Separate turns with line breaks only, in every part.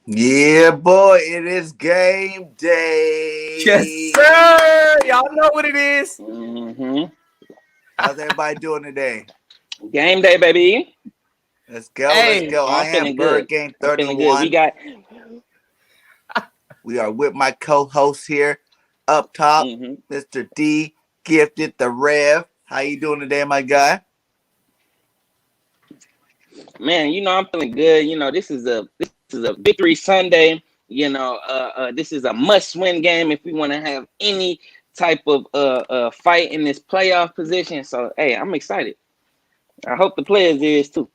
Yeah, boy, it is game day.
Yes, sir. Y'all know what it is.
Mm-hmm.
How's everybody doing today?
Game day, baby.
Let's go. Let's
Hey,
go.
Oh,
I
I'm
am
feeling good.
BIRDGANG
I'm feeling good.
31. We are with my co-host here up top,
Mm-hmm.
Mr. D, Gifted, the Rev. How you doing today, my guy?
Man, I'm feeling good. This is a victory Sunday. This is a must-win game if we want to have any type of fight in this playoff position. So, hey, I'm excited. I hope the players is too.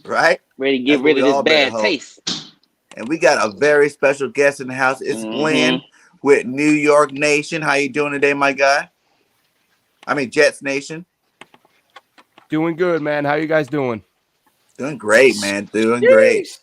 Right?
Ready to
That's
get
what
rid
we
of this
all better
bad
hope.
taste.
And we got a very special guest in the house. It's
Mm-hmm.
Glenn with New York Nation. How you doing today, my guy? I mean, Jets Nation.
doing good, man. How you guys doing?
Doing great, man. Doing great.
Sheesh.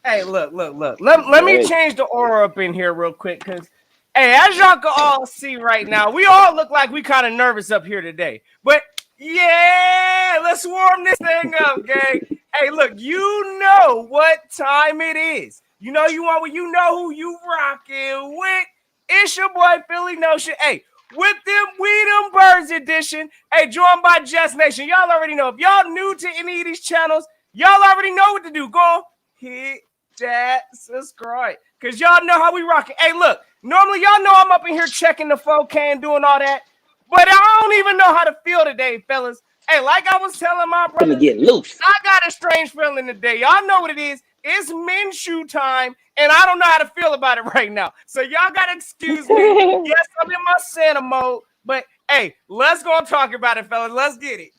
Hey, look. Let me
Great.
change the aura up in here real quick, because, hey, as y'all can all see right now, we all look like we kind of nervous up here today. But, yeah, let's warm this thing up, gang. Hey, look, you know what time it is. You know who you rocking with. It's your boy, Philly Notion. Hey, with them, we them birds edition. Hey, joined by Jets Nation. Y'all already know. If y'all new to any of these channels, y'all already know what to do. Go hit that subscribe, because y'all know how we rock it. Hey, look, normally y'all know I'm up in here checking the 4K and doing all that, but I don't even know how to feel today, fellas. Hey, like I was telling my
Gonna
brothers,
get loose.
I got a strange feeling today. Y'all know what it is. It's Minshew time, and I don't know how to feel about it right now. So y'all gotta excuse me. Yes, I'm in my Santa mode, but hey, let's go and talk about it, fellas. Let's get it.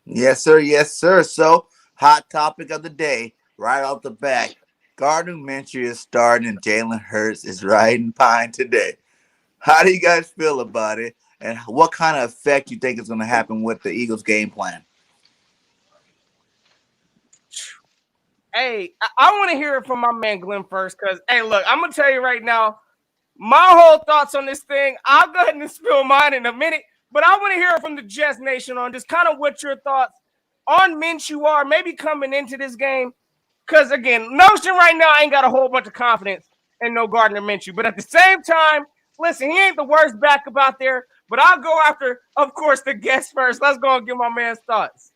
Yes, sir. Yes, sir. So, hot topic of the day, right off the bat. Gardner Minshew is starting and Jalen Hurts is riding pine today. How do you guys feel about it? And what kind of effect you think is going to happen with the Eagles' game plan?
Hey, I want to hear it from my man Glenn first, because, hey, look, I'm going to tell you right now, my whole thoughts on this thing, I'll go ahead and spill mine in a minute, but I want to hear it from the Jets Nation on just kind of what your thoughts on Minshew are, maybe coming into this game. Because, again, Notion right now ain't got a whole bunch of confidence in no Gardner Minshew. But at the same time, listen, he ain't the worst backup out there. But I'll go after, of course, the guest first. Let's go and get my man's thoughts.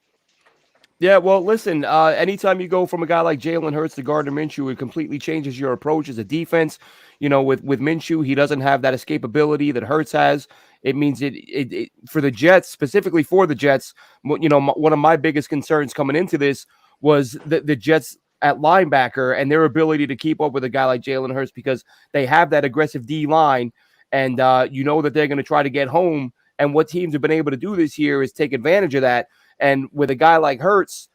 Yeah, well, listen, anytime you go from a guy like Jalen Hurts to Gardner Minshew, it completely changes your approach as a defense. You know, with Minshew, he doesn't have that escapability that Hurts has. It means it for the Jets, specifically for the Jets, one of my biggest concerns coming into this was the Jets at linebacker and their ability to keep up with a guy like Jalen Hurts, because they have that aggressive D line, and you know that they're going to try to get home. And what teams have been able to do this year is take advantage of that. And with a guy like Hurts,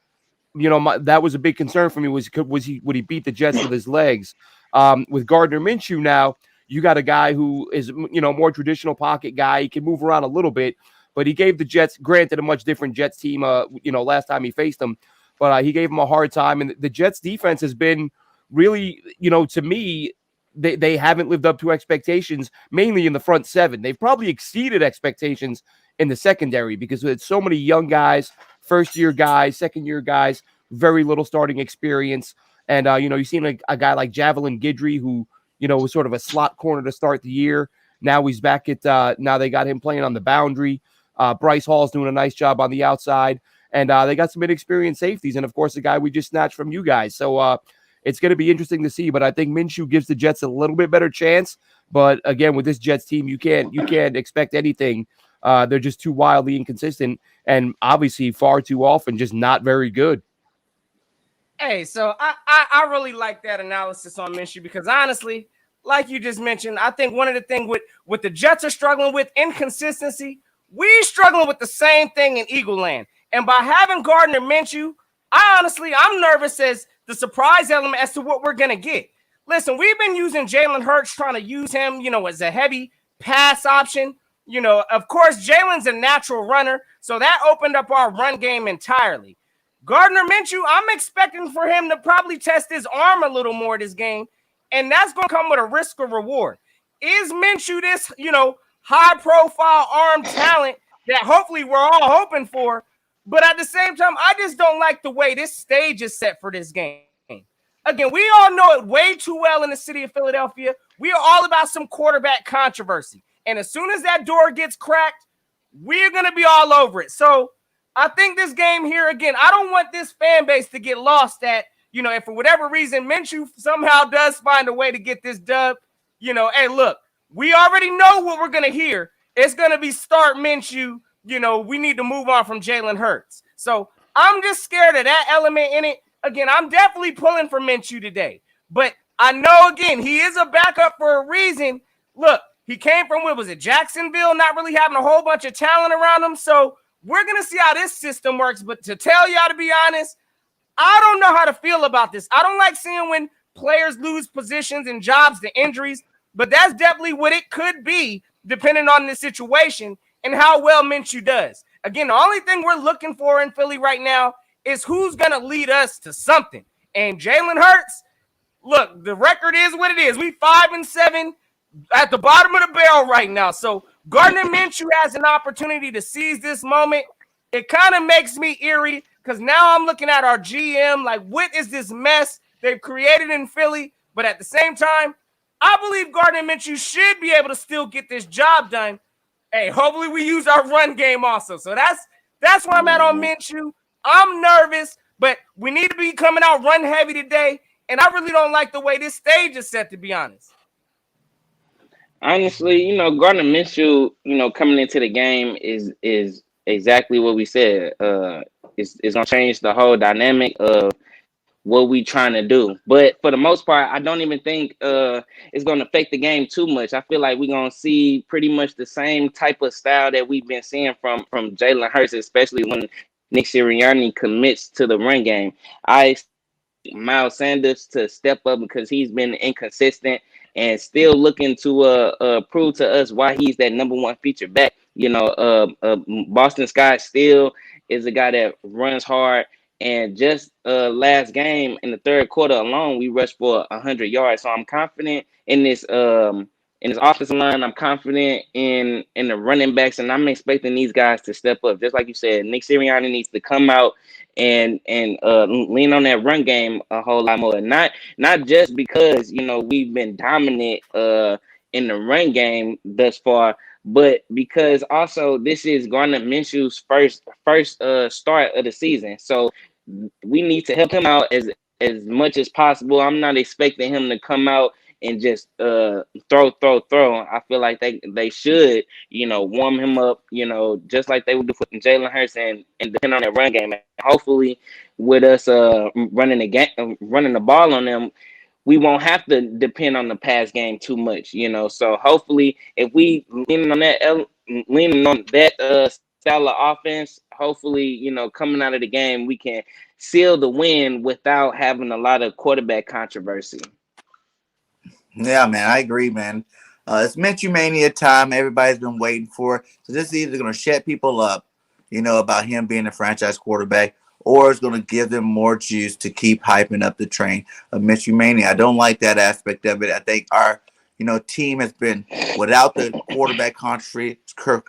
that was a big concern for me. Would he beat the Jets with his legs? With Gardner Minshew now, you got a guy who is more traditional pocket guy. He can move around a little bit, but he gave the Jets, granted, a much different Jets team. Last time he faced them, but he gave them a hard time. And the Jets defense has been really, to me, they haven't lived up to expectations, mainly in the front seven. They've probably exceeded expectations in the secondary because it's so many young guys, first-year guys, second-year guys, very little starting experience. And, you've seen a guy like Javelin Guidry, who, was sort of a slot corner to start the year. Now he's back at now they got him playing on the boundary. Bryce Hall's doing a nice job on the outside. And they got some inexperienced safeties. And, of course, the guy we just snatched from you guys. So it's going to be interesting to see. But I think Minshew gives the Jets a little bit better chance. But, again, with this Jets team, you can't expect anything. They're just too wildly inconsistent and obviously far too often just not very good.
Hey, so I really like that analysis on Minshew, because honestly, like you just mentioned, I think one of the things with the Jets are struggling with inconsistency, we struggling with the same thing in Eagle Land. And by having Gardner Minshew, I'm nervous as the surprise element as to what we're going to get. Listen, we've been using Jalen Hurts, trying to use him, as a heavy pass option. Of course, Jalen's a natural runner, so that opened up our run game entirely. Gardner Minshew, I'm expecting for him to probably test his arm a little more this game, and that's going to come with a risk or reward. Is Minshew this, high-profile arm talent that hopefully we're all hoping for? But at the same time, I just don't like the way this stage is set for this game. again, we all know it way too well in the city of Philadelphia. We are all about some quarterback controversy. And as soon as that door gets cracked, we're going to be all over it. So I think this game here, again, I don't want this fan base to get lost at, if for whatever reason Minshew somehow does find a way to get this dub, hey, look, we already know what we're going to hear. It's going to be start Minshew. We need to move on from Jalen Hurts. So I'm just scared of that element in it. Again, I'm definitely pulling for Minshew today. But I know, again, he is a backup for a reason. Look, he came from, what was it, Jacksonville, not really having a whole bunch of talent around him. So we're going to see how this system works. But to tell y'all, to be honest, I don't know how to feel about this. I don't like seeing when players lose positions and jobs to injuries. But that's definitely what it could be, depending on the situation and how well Minshew does. Again, the only thing we're looking for in Philly right now is who's going to lead us to something. And Jalen Hurts, look, the record is what it is. We 5-7 at the bottom of the barrel right now. So Gardner Minshew has an opportunity to seize this moment. It kind of makes me eerie because now I'm looking at our GM, like, what is this mess they've created in Philly? But at the same time, I believe Gardner Minshew should be able to still get this job done. Hey, hopefully we use our run game also. So that's where I'm at on Minshew. I'm nervous, but we need to be coming out run heavy today. And I really don't like the way this stage is set, to be honest.
Honestly, Gardner Minshew, coming into the game is exactly what we said. It's gonna change the whole dynamic of what we trying to do. But for the most part, I don't even think it's going to affect the game too much. I feel like we're going to see pretty much the same type of style that we've been seeing from Jalen Hurts, especially when Nick Sirianni commits to the run game. I expect Mel Sanders to step up because he's been inconsistent and still looking to prove to us why he's that number one feature back. Boston Scott still is a guy that runs hard. And just last game in the third quarter alone, we rushed for 100 yards. So I'm confident in this offensive line. I'm confident in the running backs, and I'm expecting these guys to step up. Just like you said, Nick Sirianni needs to come out and lean on that run game a whole lot more. Not just because we've been dominant in the run game thus far, but because also this is Gardner Minshew's first start of the season. So we need to help him out as much as possible. I'm not expecting him to come out and just throw. I feel like they should, warm him up, just like they would do for Jalen Hurts and depend on that run game. And hopefully with us running the ball on them, we won't have to depend on the pass game too much, So hopefully, if we lean on that style of offense, hopefully, coming out of the game, we can seal the win without having a lot of quarterback controversy.
Yeah, man, I agree, man. It's Minshew Mania time. Everybody's been waiting for it. So this is either going to shut people up, about him being a franchise quarterback, or it's going to give them more juice to keep hyping up the train of Minshew Mania. I don't like that aspect of it. I think our, team has been without the quarterback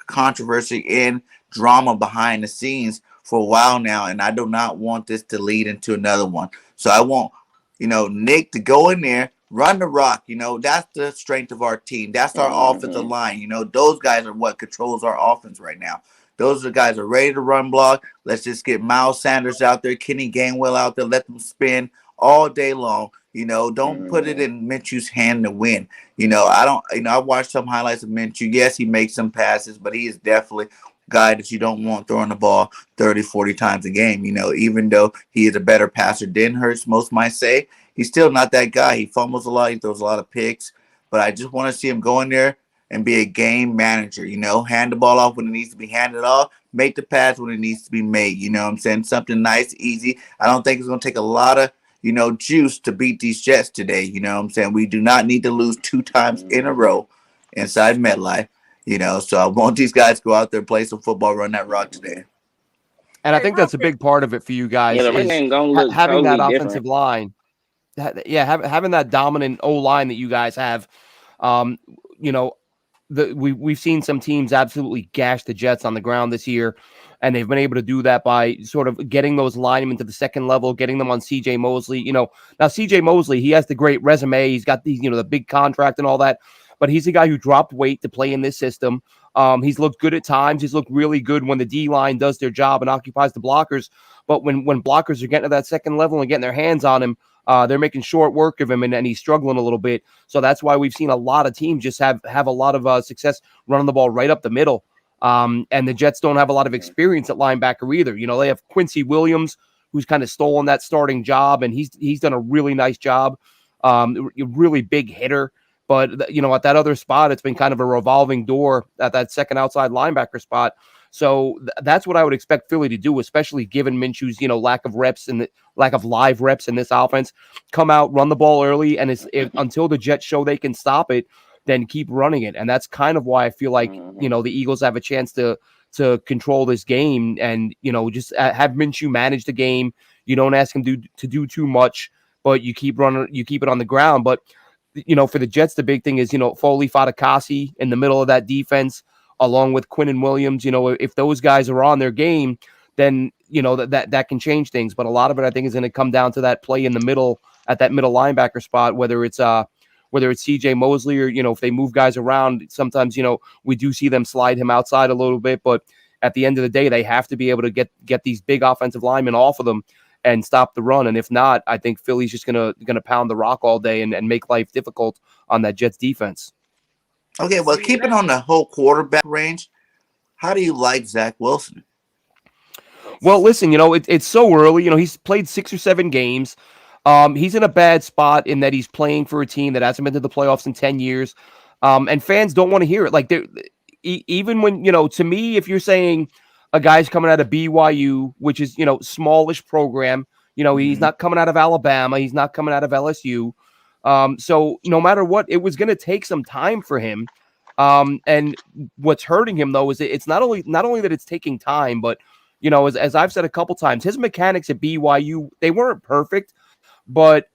controversy and drama behind the scenes for a while now, and I do not want this to lead into another one. So I want, Nick to go in there, run the rock. That's the strength of our team. That's our offensive line. Those guys are what controls our offense right now. Those are the guys that are ready to run block. Let's just get Mel Sanders out there, Kenny Gainwell out there, let them spin all day long. Don't put it in Minshew's hand to win. I watched some highlights of Minshew. Yes, he makes some passes, but he is definitely a guy that you don't want throwing the ball 30, 40 times a game. Even though he is a better passer than Hurts, most might say, he's still not that guy. He fumbles a lot. He throws a lot of picks. But I just want to see him go in there and be a game manager, hand the ball off when it needs to be handed off, make the pass when it needs to be made. What I'm saying? Something nice, easy. I don't think it's going to take a lot of, juice to beat these Jets today. What I'm saying? We do not need to lose 2 times in a row inside MetLife, so I want these guys to go out there, play some football, run that rock today.
And I think that's a big part of it for you guys,
Yeah,
is
ain't gonna look
having
totally
that offensive line. Yeah, having that dominant O-line that you guys have. We've seen some teams absolutely gash the Jets on the ground this year. And they've been able to do that by sort of getting those linemen to the second level, getting them on CJ Mosley. Now CJ Mosley, he has the great resume. He's got the big contract and all that, but he's a guy who dropped weight to play in this system. He's looked good at times. He's looked really good when the D line does their job and occupies the blockers. But when blockers are getting to that second level and getting their hands on him, they're making short work of him, and he's struggling a little bit. So that's why we've seen a lot of teams just have a lot of success running the ball right up the middle. And the Jets don't have a lot of experience at linebacker either. They have Quincy Williams, who's kind of stolen that starting job, and he's done a really nice job. Really big hitter. But, at that other spot, it's been kind of a revolving door at that second outside linebacker spot. So that's what I would expect Philly to do, especially given Minshew's, lack of reps and the lack of live reps in this offense. Come out, run the ball early, and until the Jets show they can stop it, then keep running it. And that's kind of why I feel like, the Eagles have a chance to control this game and, just have Minshew manage the game. You don't ask him to do too much, but you keep it on the ground. But, for the Jets, the big thing is, Foley, Fatukasi in the middle of that defense, along with Quinn and Williams. If those guys are on their game, then, that can change things. But a lot of it, I think, is going to come down to that play in the middle, at that middle linebacker spot, whether it's CJ Mosley or, if they move guys around. Sometimes, we do see them slide him outside a little bit, but at the end of the day, they have to be able to get these big offensive linemen off of them and stop the run. And if not, I think Philly's just gonna pound the rock all day and make life difficult on that Jets defense.
Okay, well, keeping on the whole quarterback range, how do you like Zach Wilson?
Well, listen, it's so early. He's played 6 or 7 games. He's in a bad spot in that he's playing for a team that hasn't been to the playoffs in 10 years. And fans don't want to hear it. Like, even when, to me, if you're saying a guy's coming out of BYU, which is, smallish program, he's not coming out of Alabama. He's not coming out of LSU. So no matter what, it was going to take some time for him. And what's hurting him, though, is it's not only that it's taking time, but, as I've said a couple times, his mechanics at BYU, they weren't perfect. But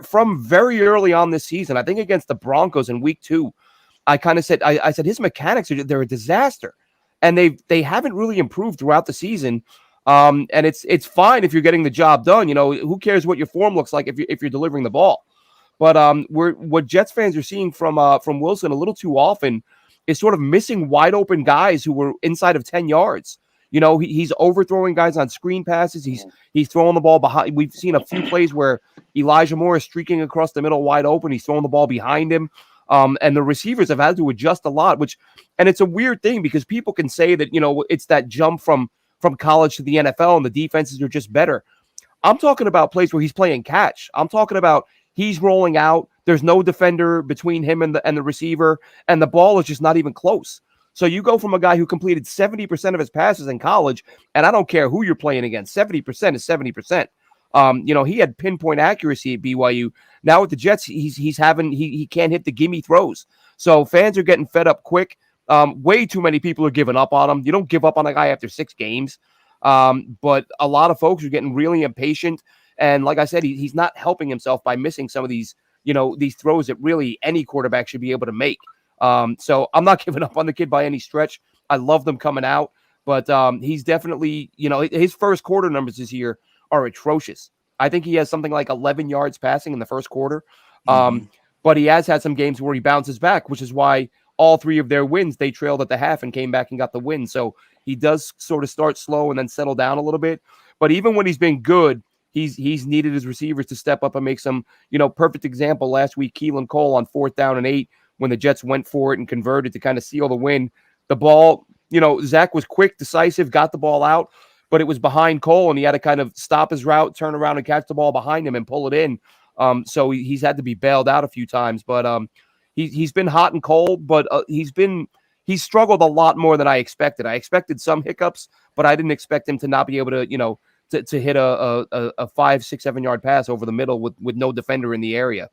from very early on this season, I think against the Broncos in week 2, I kind of said, I said his mechanics they're a disaster, and they haven't really improved throughout the season. And it's fine if you're getting the job done. Who cares what your form looks like if you're delivering the ball? But what Jets fans are seeing from Wilson a little too often is sort of missing wide open guys who were inside of 10 yards. He's overthrowing guys on screen passes. He's throwing the ball behind. We've seen a few plays where Elijah Moore is streaking across the middle wide open. He's throwing the ball behind him. And the receivers have had to adjust a lot, and it's a weird thing because people can say that, it's that jump from college to the NFL and the defenses are just better. I'm talking about plays where he's playing catch. I'm talking about he's rolling out. There's no defender between him and the receiver, and the ball is just not even close. So you go from a guy who completed 70% of his passes in college, and I don't care who you're playing against, 70% is 70%. He had pinpoint accuracy at BYU. Now with the Jets, he can't hit the gimme throws. So fans are getting fed up quick. Way too many people are giving up on him. You don't give up on a guy after 6 games. But a lot of folks are getting really impatient. And like I said, he's not helping himself by missing some of these throws that really any quarterback should be able to make. So I'm not giving up on the kid by any stretch. I love them coming out, but he's definitely, his first quarter numbers this year are atrocious. I think he has something like 11 yards passing in the first quarter. But he has had some games where he bounces back, which is why all 3 of their wins, they trailed at the half and came back and got the win. So he does sort of start slow and then settle down a little bit. But even when he's been good, he's needed his receivers to step up and make some, perfect example last week, Keelan Cole on 4th down and 8, when the Jets went for it and converted to kind of seal the win. The ball, Zach was quick, decisive, got the ball out, but it was behind Cole, and he had to kind of stop his route, turn around and catch the ball behind him and pull it in. So he's had to be bailed out a few times, but he's been hot and cold, but he's struggled a lot more than I expected. I expected some hiccups, but I didn't expect him to not be able to, to hit a 5, 6, 7 yard pass over the middle with no defender in the area.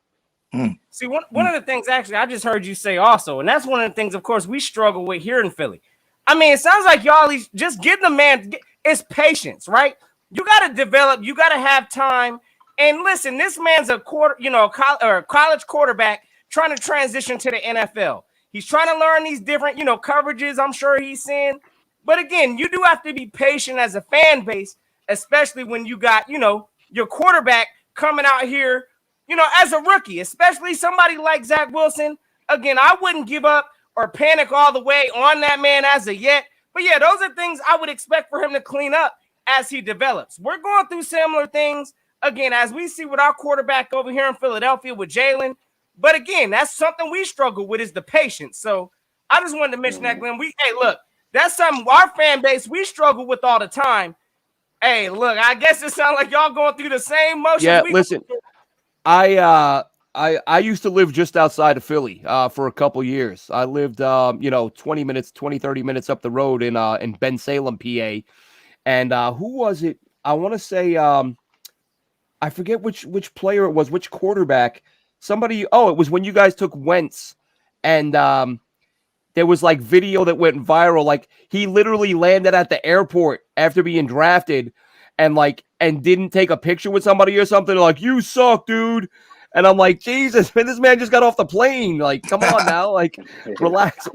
See, one of the things actually I just heard you say also, and that's one of the things, of course, we struggle with here in Philly. I mean, it sounds like y'all just give the man, it's patience, right? You got to develop, you got to have time. And listen, this man's a college quarterback trying to transition to the NFL. He's trying to learn these different, coverages I'm sure he's seeing. But again, you do have to be patient as a fan base, especially when you got, your quarterback coming out here, as a rookie, especially somebody like Zach Wilson. Again, I wouldn't give up or panic all the way on that man as of yet. But yeah, those are things I would expect for him to clean up as he develops. We're going through similar things, again, as we see with our quarterback over here in Philadelphia with Jalen. But again, that's something we struggle with, is the patience. So I just wanted to mention that, Glenn. Hey, look, that's something our fan base, we struggle with all the time. Hey, look, I guess it sounds like y'all going through the same motions.
Yeah, listen, I used to live just outside of Philly for a couple years. I lived 20 minutes, 30 minutes up the road in Bensalem, PA. And who was it? I want to say I forget which player it was, which quarterback. Somebody, it was when you guys took Wentz, and there was like video that went viral. Like he literally landed at the airport after being drafted and didn't take a picture with somebody or something. Like, you suck, dude. And I'm like, Jesus, man, this man just got off the plane. Like, come on now, like relax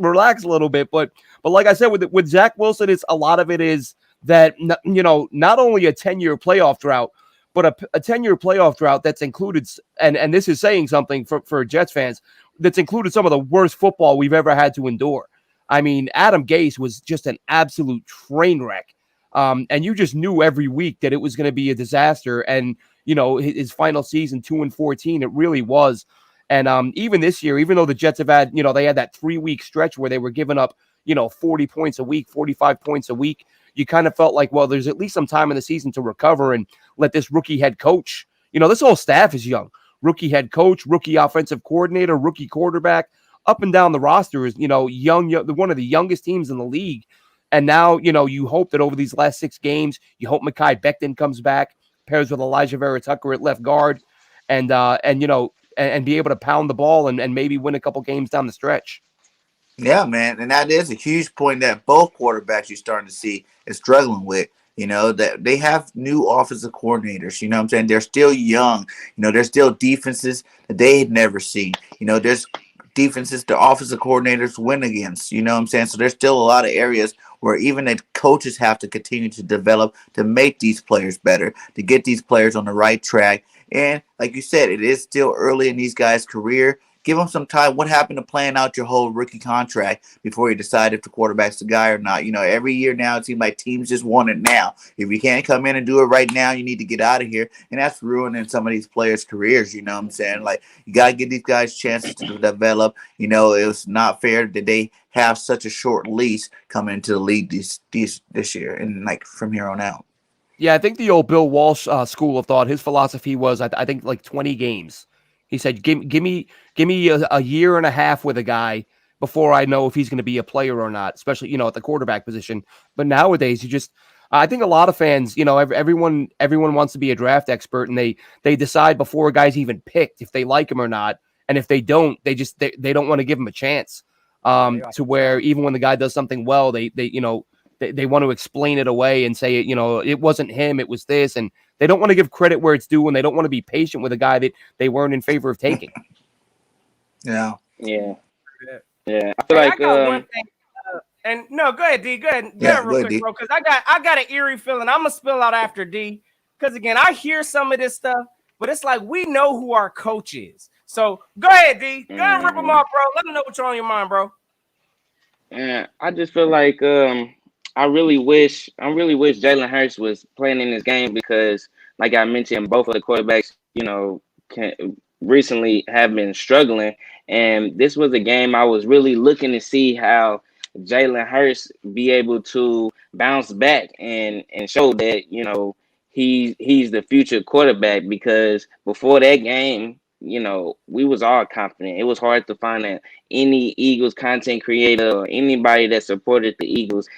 a little bit. But like I said, with Zach Wilson, it's a lot of it is that, not only a 10-year playoff drought, but a 10-year playoff drought that's included, and this is saying something for Jets fans, that's included some of the worst football we've ever had to endure. I mean, Adam Gase was just an absolute train wreck. And you just knew every week that it was going to be a disaster. And, his final season, 2-14, it really was. And even this year, even though the Jets have had, they had that 3-week stretch where they were giving up, 40 points a week, 45 points a week, you kind of felt like, well, there's at least some time in the season to recover and let this rookie head coach, this whole staff is young. Rookie head coach, rookie offensive coordinator, rookie quarterback, up and down the roster is, young, one of the youngest teams in the league. And now, you hope that over these last 6 games, you hope Mekhi Becton comes back, pairs with Elijah Vera Tucker at left guard, and be able to pound the ball and maybe win a couple games down the stretch.
Yeah, man. And that is a huge point that both quarterbacks you're starting to see is struggling with. That they have new offensive coordinators. You know what I'm saying? They're still young. There's still defenses that they had never seen. There's defenses the offensive coordinators win against. You know what I'm saying? So there's still a lot of areas where even the coaches have to continue to develop to make these players better, to get these players on the right track. And like you said, it is still early in these guys' career. Give them some time. What happened to playing out your whole rookie contract before you decide if the quarterback's the guy or not? Every year now it seems like teams just want it now. If you can't come in and do it right now, you need to get out of here. And that's ruining some of these players' careers, you know what I'm saying? Like, you got to give these guys chances to develop. It was not fair that they have such a short lease coming into the league this year and from here on out.
Yeah, I think the old Bill Walsh school of thought, his philosophy was, I think, 20 games. He said, give me a year and a half with a guy before I know if he's going to be a player or not, especially, at the quarterback position. But nowadays, I think a lot of fans, everyone wants to be a draft expert, and they decide before a guy's even picked if they like him or not. And if they don't, they don't want to give him a chance. To where even when the guy does something well, they want to explain it away and say, it wasn't him, it was this. And they don't want to give credit where it's due, and they don't want to be patient with a guy that they weren't in favor of taking.
Yeah.
Yeah. I feel
I got one thing. And no, go ahead, D. Go ahead. Real quick,
D.
bro, because I got an eerie feeling. I'm gonna spill out after D. Because again, I hear some of this stuff, but it's like we know who our coach is. So go ahead, D. Go ahead and rip them off, bro. Let them know what's on your mind, bro.
Yeah, I just feel like I really wish Jalen Hurts was playing in this game because, like I mentioned, both of the quarterbacks, recently have been struggling, and this was a game I was really looking to see how Jalen Hurts be able to bounce back and show that he's the future quarterback, because before that game, we was all confident. It was hard to find any Eagles content creator or anybody that supported the Eagles,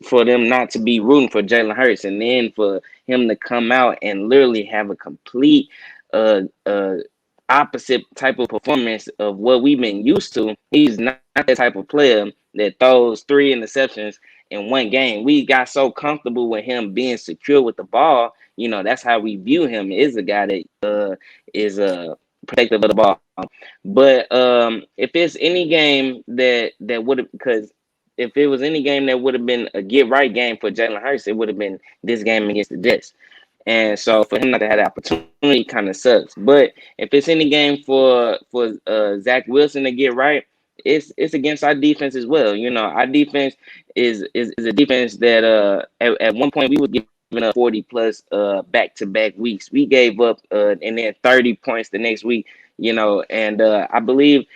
for them not to be rooting for Jalen Hurts, and then for him to come out and literally have a complete opposite type of performance of what we've been used to. He's not that type of player that throws 3 interceptions in one game. We got so comfortable with him being secure with the ball. That's how we view him, is a guy that is protective of the ball. But if it's any game that would have, because if it was any game that would have been a get right game for Jalen Hurts, it would have been this game against the Jets. And so for him not to have the opportunity kind of sucks. But if it's any game for Zach Wilson to get right, it's against our defense as well. You know, our defense is a defense that at one point we were giving up 40 plus back-to-back weeks. We gave up and then 30 points the next week, you know, and I believe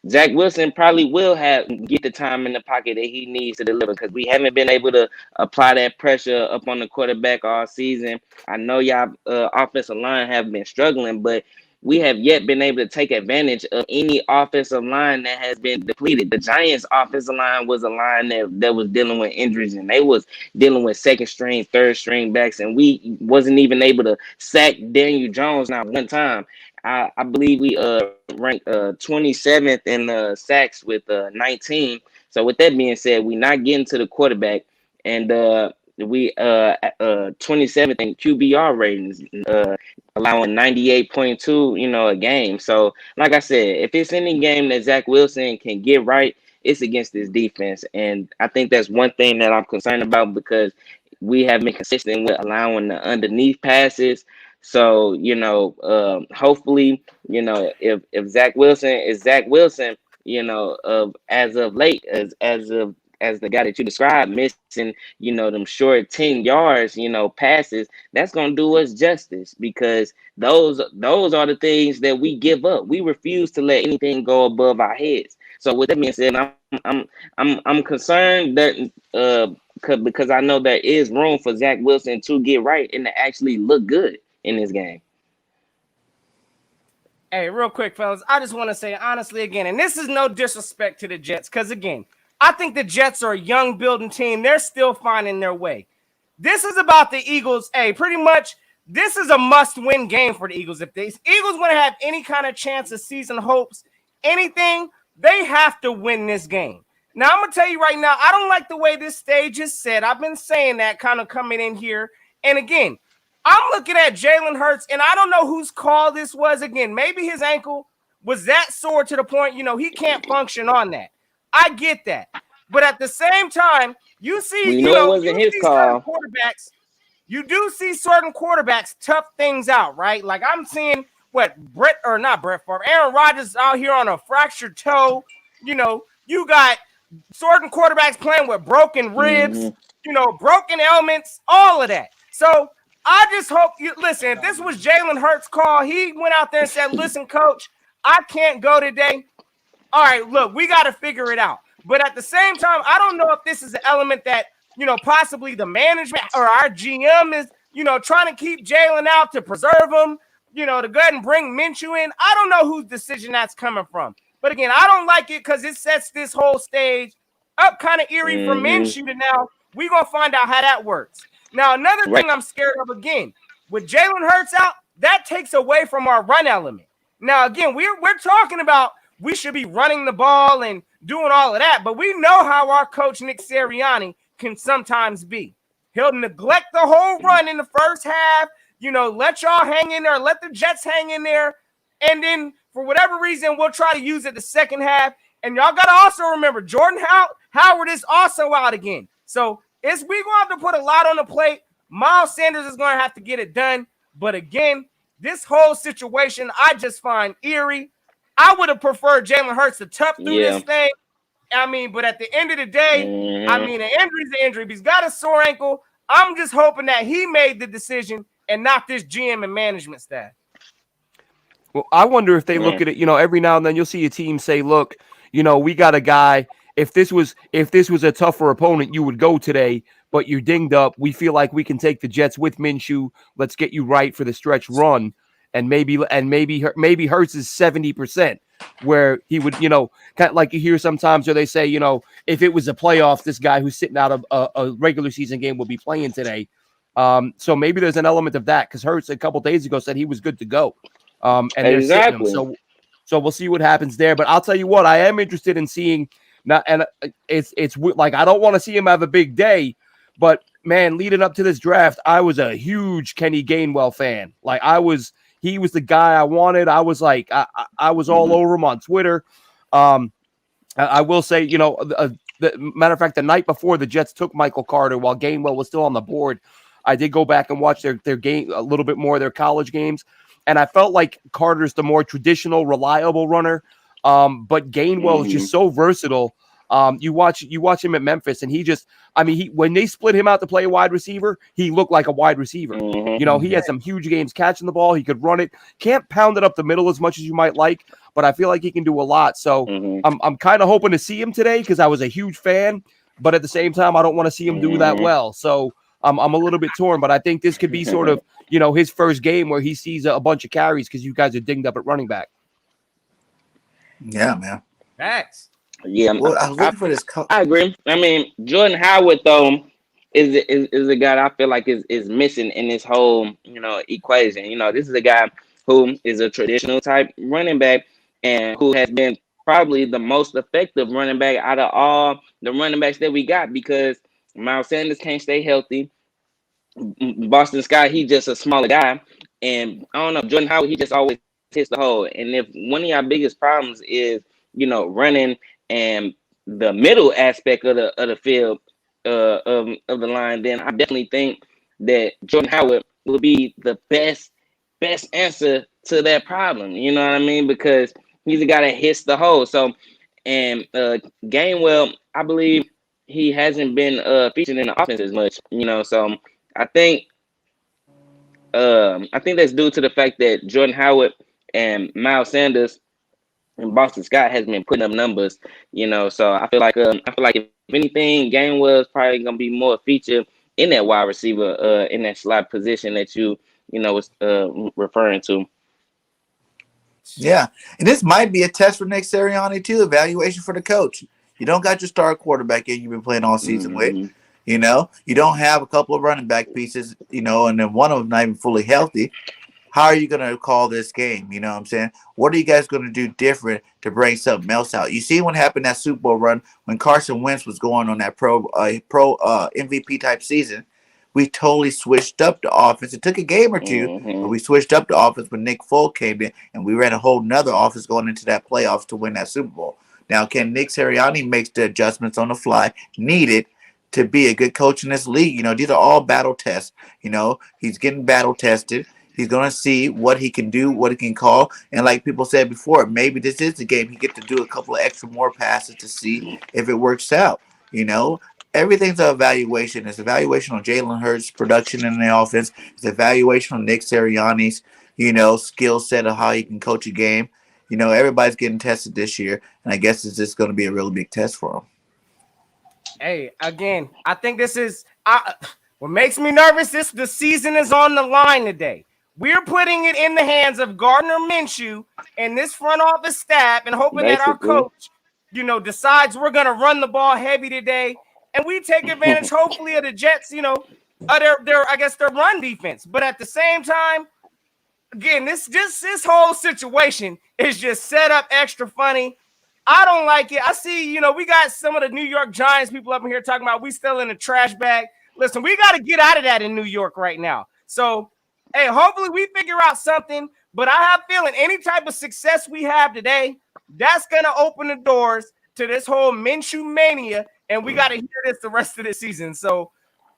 Zach Wilson probably will get the time in the pocket that he needs to deliver, because we haven't been able to apply that pressure up on the quarterback all season. I know y'all offensive line have been struggling, but we have yet been able to take advantage of any offensive line that has been depleted. The Giants' offensive line was a line that was dealing with injuries, and they was dealing with second string, third string backs, and we wasn't even able to sack Daniel Jones not one time. I believe we ranked 27th in sacks with 19. So with that being said, we're not getting to the quarterback, and we 27th in QBR ratings, allowing 98.2, you know, a game. So like I said, if it's any game that Zach Wilson can get right, it's against this defense, and I think that's one thing that I'm concerned about, because we have been consistent with allowing the underneath passes. So, you know, hopefully, you know, if Zach Wilson is Zach Wilson, you know, as of late, as the guy that you described, missing, you know, them short 10 yards, you know, passes, that's gonna do us justice, because those are the things that we give up. We refuse to let anything go above our heads. So with that being said, I'm concerned that because I know there is room for Zach Wilson to get right and to actually look good in this game.
Hey, real quick, fellas, I just want to say honestly again, and this is no disrespect to the Jets, because again, I think the Jets are a young building team. They're still finding their way. This is about the Eagles. Hey, pretty much this is a must-win game for the Eagles. If the Eagles want to have any kind of chance of season hopes, anything, they have to win this game. Now, I'm going to tell you right now, I don't like the way this stage is set. I've been saying that kind of coming in here. And again, I'm looking at Jalen Hurts, and I don't know whose call this was. Again, maybe his ankle was that sore to the point, you know, he can't function on that. I get that. But at the same time, you see,
it wasn't his call.
Quarterbacks, you do see certain quarterbacks tough things out, right? Like I'm seeing Aaron Rodgers out here on a fractured toe. You know, you got certain quarterbacks playing with broken ribs, you know, broken elements, all of that. So I just hope you listen. If this was Jalen Hurts' call, he went out there and said, listen, coach, I can't go today. All right, look, we got to figure it out. But at the same time, I don't know if this is an element that, you know, possibly the management or our GM is, you know, trying to keep Jalen out to preserve him, you know, to go ahead and bring Minshew in. I don't know whose decision that's coming from. But again, I don't like it because it sets this whole stage up kind of eerie for Minshew to now. We're going to find out how that works. Now, another thing I'm scared of, again, with Jalen Hurts out, that takes away from our run element. Now, again, we're talking about we should be running the ball and doing all of that, but we know how our coach, Nick Sirianni, can sometimes be. He'll neglect the whole run in the first half, you know, let y'all hang in there, let the Jets hang in there, and then for whatever reason, we'll try to use it the second half. And y'all got to also remember, Jordan Howard is also out again. So we're going to have to put a lot on the plate. Miles Sanders is going to have to get it done. But again, this whole situation I just find eerie. I would have preferred Jalen Hurts to tough through this thing. I mean, but at the end of the day, I mean, an injury's an injury. If he's got a sore ankle, I'm just hoping that he made the decision and not this GM and management staff.
Well, I wonder if they look at it, you know, every now and then you'll see a team say, look, you know, we got a guy. If this was a tougher opponent, you would go today, but you're dinged up. We feel like we can take the Jets with Minshew. Let's get you right for the stretch run. And maybe Hurts is 70%, where he would, you know, kind of like you hear sometimes where they say, you know, if it was a playoff, this guy who's sitting out of a regular season game will be playing today. So maybe there's an element of that, because Hurts a couple days ago said he was good to go. And they're sitting him. So we'll see what happens there. But I'll tell you what, I am interested in seeing. Now, and it's like I don't want to see him have a big day, but man, leading up to this draft, I was a huge Kenny Gainwell fan. Like he was the guy I wanted. I was like, I was all over him on Twitter. I will say, you know, matter of fact, the night before the Jets took Michael Carter while Gainwell was still on the board, I did go back and watch their game a little bit more, their college games, and I felt like Carter's the more traditional, reliable runner. But Gainwell is just so versatile. You watch him at Memphis, and when they split him out to play a wide receiver, he looked like a wide receiver. He had some huge games catching the ball. He could run it. Can't pound it up the middle as much as you might like, but I feel like he can do a lot. So I'm kind of hoping to see him today because I was a huge fan, but at the same time, I don't want to see him do that well. So I'm a little bit torn, but I think this could be sort of, his first game where he sees a bunch of carries because you guys are dinged up at running back.
Yeah, man.
Facts.
Yeah,
Well, I was looking for this.
I agree. I mean, Jordan Howard though is a guy that I feel like is missing in this whole equation. This is a guy who is a traditional type running back and who has been probably the most effective running back out of all the running backs that we got because Mel Sanders can't stay healthy. Boston Scott, he's just a smaller guy, and I don't know, Jordan Howard, he just always hits the hole. And if one of your biggest problems is running and the middle aspect of the field of the line, then I definitely think that Jordan Howard will be the best answer to that problem. You know what I mean? Because he's a guy that hits the hole. So, and Gainwell, I believe he hasn't been featured in the offense as much. So I think that's due to the fact that Jordan Howard and Miles Sanders and Boston Scott has been putting up numbers, So I feel like if anything, Gainwell is probably gonna be more featured in that wide receiver, in that slot position that you was referring to.
Yeah, and this might be a test for Nick Sirianni too. Evaluation for the coach. You don't got your star quarterback in you've been playing all season with. You don't have a couple of running back pieces. And then one of them not even fully healthy. How are you going to call this game? You know what I'm saying? What are you guys going to do different to bring something else out? You see what happened that Super Bowl run when Carson Wentz was going on that pro MVP type season. We totally switched up the offense. It took a game or two, but we switched up the offense when Nick Foles came in, and we ran a whole nother offense going into that playoffs to win that Super Bowl. Now, can Nick Sirianni make the adjustments on the fly needed to be a good coach in this league? These are all battle tests. He's getting battle tested. He's going to see what he can do, what he can call. And like people said before, maybe this is the game he gets to do a couple of extra more passes to see if it works out. Everything's an evaluation. It's evaluation on Jalen Hurts' production in the offense. It's evaluation on Nick Sirianni's, skill set of how he can coach a game. Everybody's getting tested this year, and I guess it's just going to be a really big test for him.
Hey, again, I think this is what makes me nervous. The season is on the line today. We're putting it in the hands of Gardner Minshew and this front office staff and hoping that our coach, decides we're going to run the ball heavy today. And we take advantage, hopefully, of the Jets, of their run defense. But at the same time, again, this whole situation is just set up extra funny. I don't like it. I see, we got some of the New York Giants people up in here talking about we still in the trash bag. Listen, we got to get out of that in New York right now. So, hey, hopefully we figure out something. But I have a feeling any type of success we have today, that's going to open the doors to this whole Minshew Mania. And we got to hear this the rest of the season. So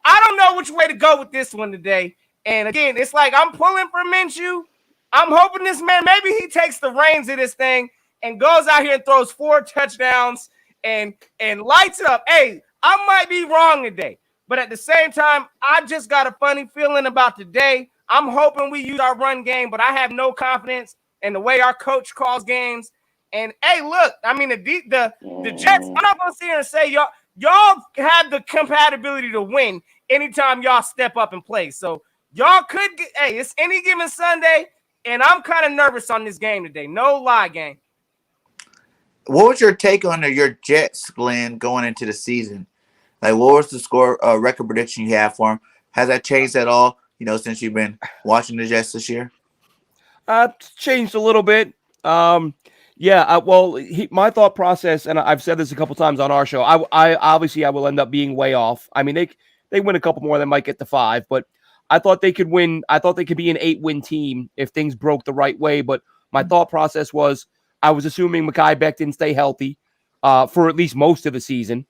I don't know which way to go with this one today. And again, it's like I'm pulling for Minshew. I'm hoping this man, maybe he takes the reins of this thing and goes out here and throws 4 touchdowns and lights up. Hey, I might be wrong today. But at the same time, I just got a funny feeling about today. I'm hoping we use our run game, but I have no confidence in the way our coach calls games. And hey, look, I mean the Jets. I'm not gonna sit here and say y'all have the compatibility to win anytime y'all step up and play. So y'all could get. Hey, it's any given Sunday, and I'm kind of nervous on this game today. No lie, gang.
What was your take on your Jets, Glenn, going into the season? Like, what was the score record prediction you have for them? Has that changed at all? Since you've been watching the Jets this year.
Changed a little bit. My thought process, and I've said this a couple times on our show, I obviously I will end up being way off. I mean, they win a couple more, they might get to 5, but I thought they could win. I thought they could be an 8-win team if things broke the right way. But my thought process was I was assuming Mekhi Beck didn't stay healthy for at least most of the season.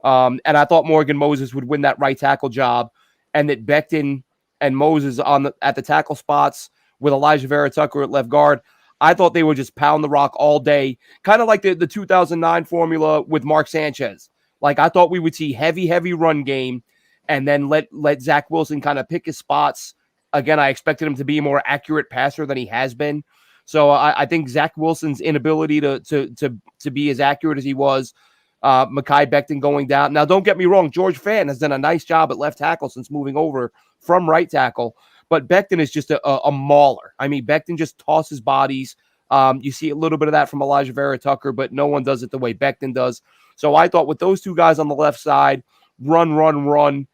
And I thought Morgan Moses would win that right tackle job, and that Becton and Moses at the tackle spots with Elijah Vera Tucker at left guard. I thought they would just pound the rock all day, kind of like the 2009 formula with Mark Sanchez. Like, I thought we would see heavy run game, and then let Zach Wilson kind of pick his spots. Again, I expected him to be a more accurate passer than he has been. So I think Zach Wilson's inability to be as accurate as he was, Mekhi Becton going down. Now, don't get me wrong, George Fant has done a nice job at left tackle since moving over from right tackle, but Becton is just a mauler. I mean, Becton just tosses bodies. You see a little bit of that from Elijah Vera Tucker, but no one does it the way Becton does. So I thought with those two guys on the left side, run,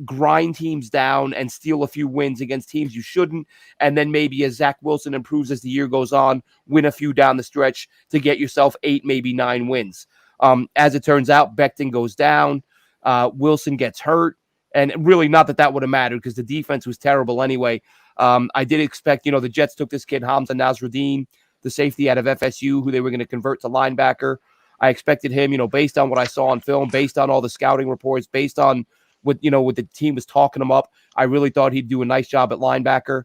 grind teams down and steal a few wins against teams you shouldn't. And then maybe as Zach Wilson improves as the year goes on, win a few down the stretch to get yourself 8, maybe 9 wins. As it turns out, Becton goes down. Wilson gets hurt. And really not that would have mattered because the defense was terrible anyway. I did expect, the Jets took this kid, Hamza Nasruddin, the safety out of FSU, who they were going to convert to linebacker. I expected him, based on what I saw on film, based on all the scouting reports, based on what the team was talking him up. I really thought he'd do a nice job at linebacker.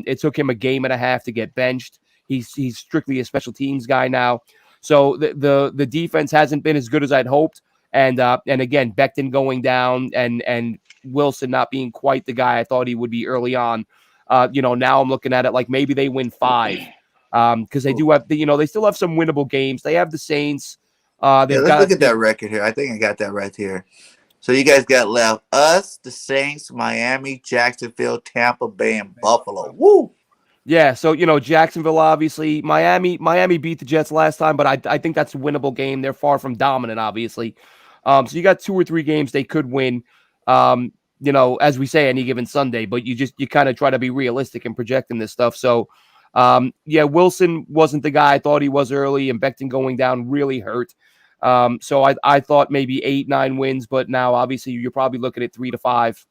It took him a game and a half to get benched. He's strictly a special teams guy now. So the defense hasn't been as good as I'd hoped. And again, Becton going down and Wilson not being quite the guy I thought he would be early on. Now I'm looking at it like maybe they win 5 because they do have they still have some winnable games. They have the Saints.
Let's look at that record here. I think I got that right here. So you guys got left us, the Saints, Miami, Jacksonville, Tampa Bay, and Buffalo. Woo!
Yeah, so Jacksonville, obviously, Miami beat the Jets last time, but I think that's a winnable game. They're far from dominant, obviously. So you got 2 or 3 games they could win. As we say, any given Sunday, but you kind of try to be realistic in projecting this stuff. So, Wilson wasn't the guy I thought he was early, and Becton going down really hurt. So I thought maybe 8, 9 wins, but now obviously you're probably looking at 3 to 5.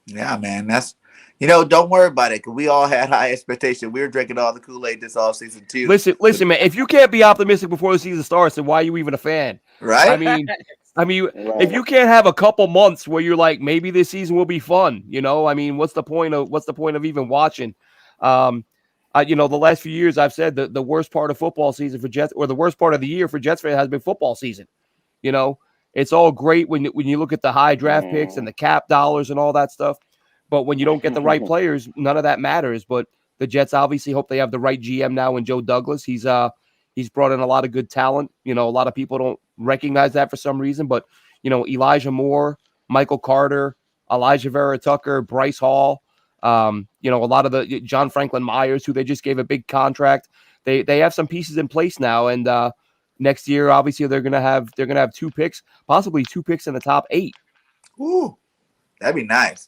Yeah, man, that's don't worry about it because we all had high expectations. We were drinking all the Kool-Aid this offseason too.
Listen, man. If you can't be optimistic before the season starts, then why are you even a fan?
Right?
I mean, if you can't have a couple months where you're like, maybe this season will be fun, what's the point of even watching? The last few years I've said the worst part of football season for Jets, or the worst part of the year for Jets fans, has been football season. It's all great when you look at the high draft picks and the cap dollars and all that stuff, but when you don't get the right players, none of that matters. But the Jets obviously hope they have the right GM now in Joe Douglas. He's brought in a lot of good talent. A lot of people don't recognize that for some reason, but Elijah Moore, Michael Carter, Elijah Vera Tucker, Bryce Hall, a lot of the John Franklin Myers, who they just gave a big contract. They have some pieces in place now, and next year obviously they're gonna have 2 picks, possibly 2 picks in the top 8.
Ooh, that'd be nice.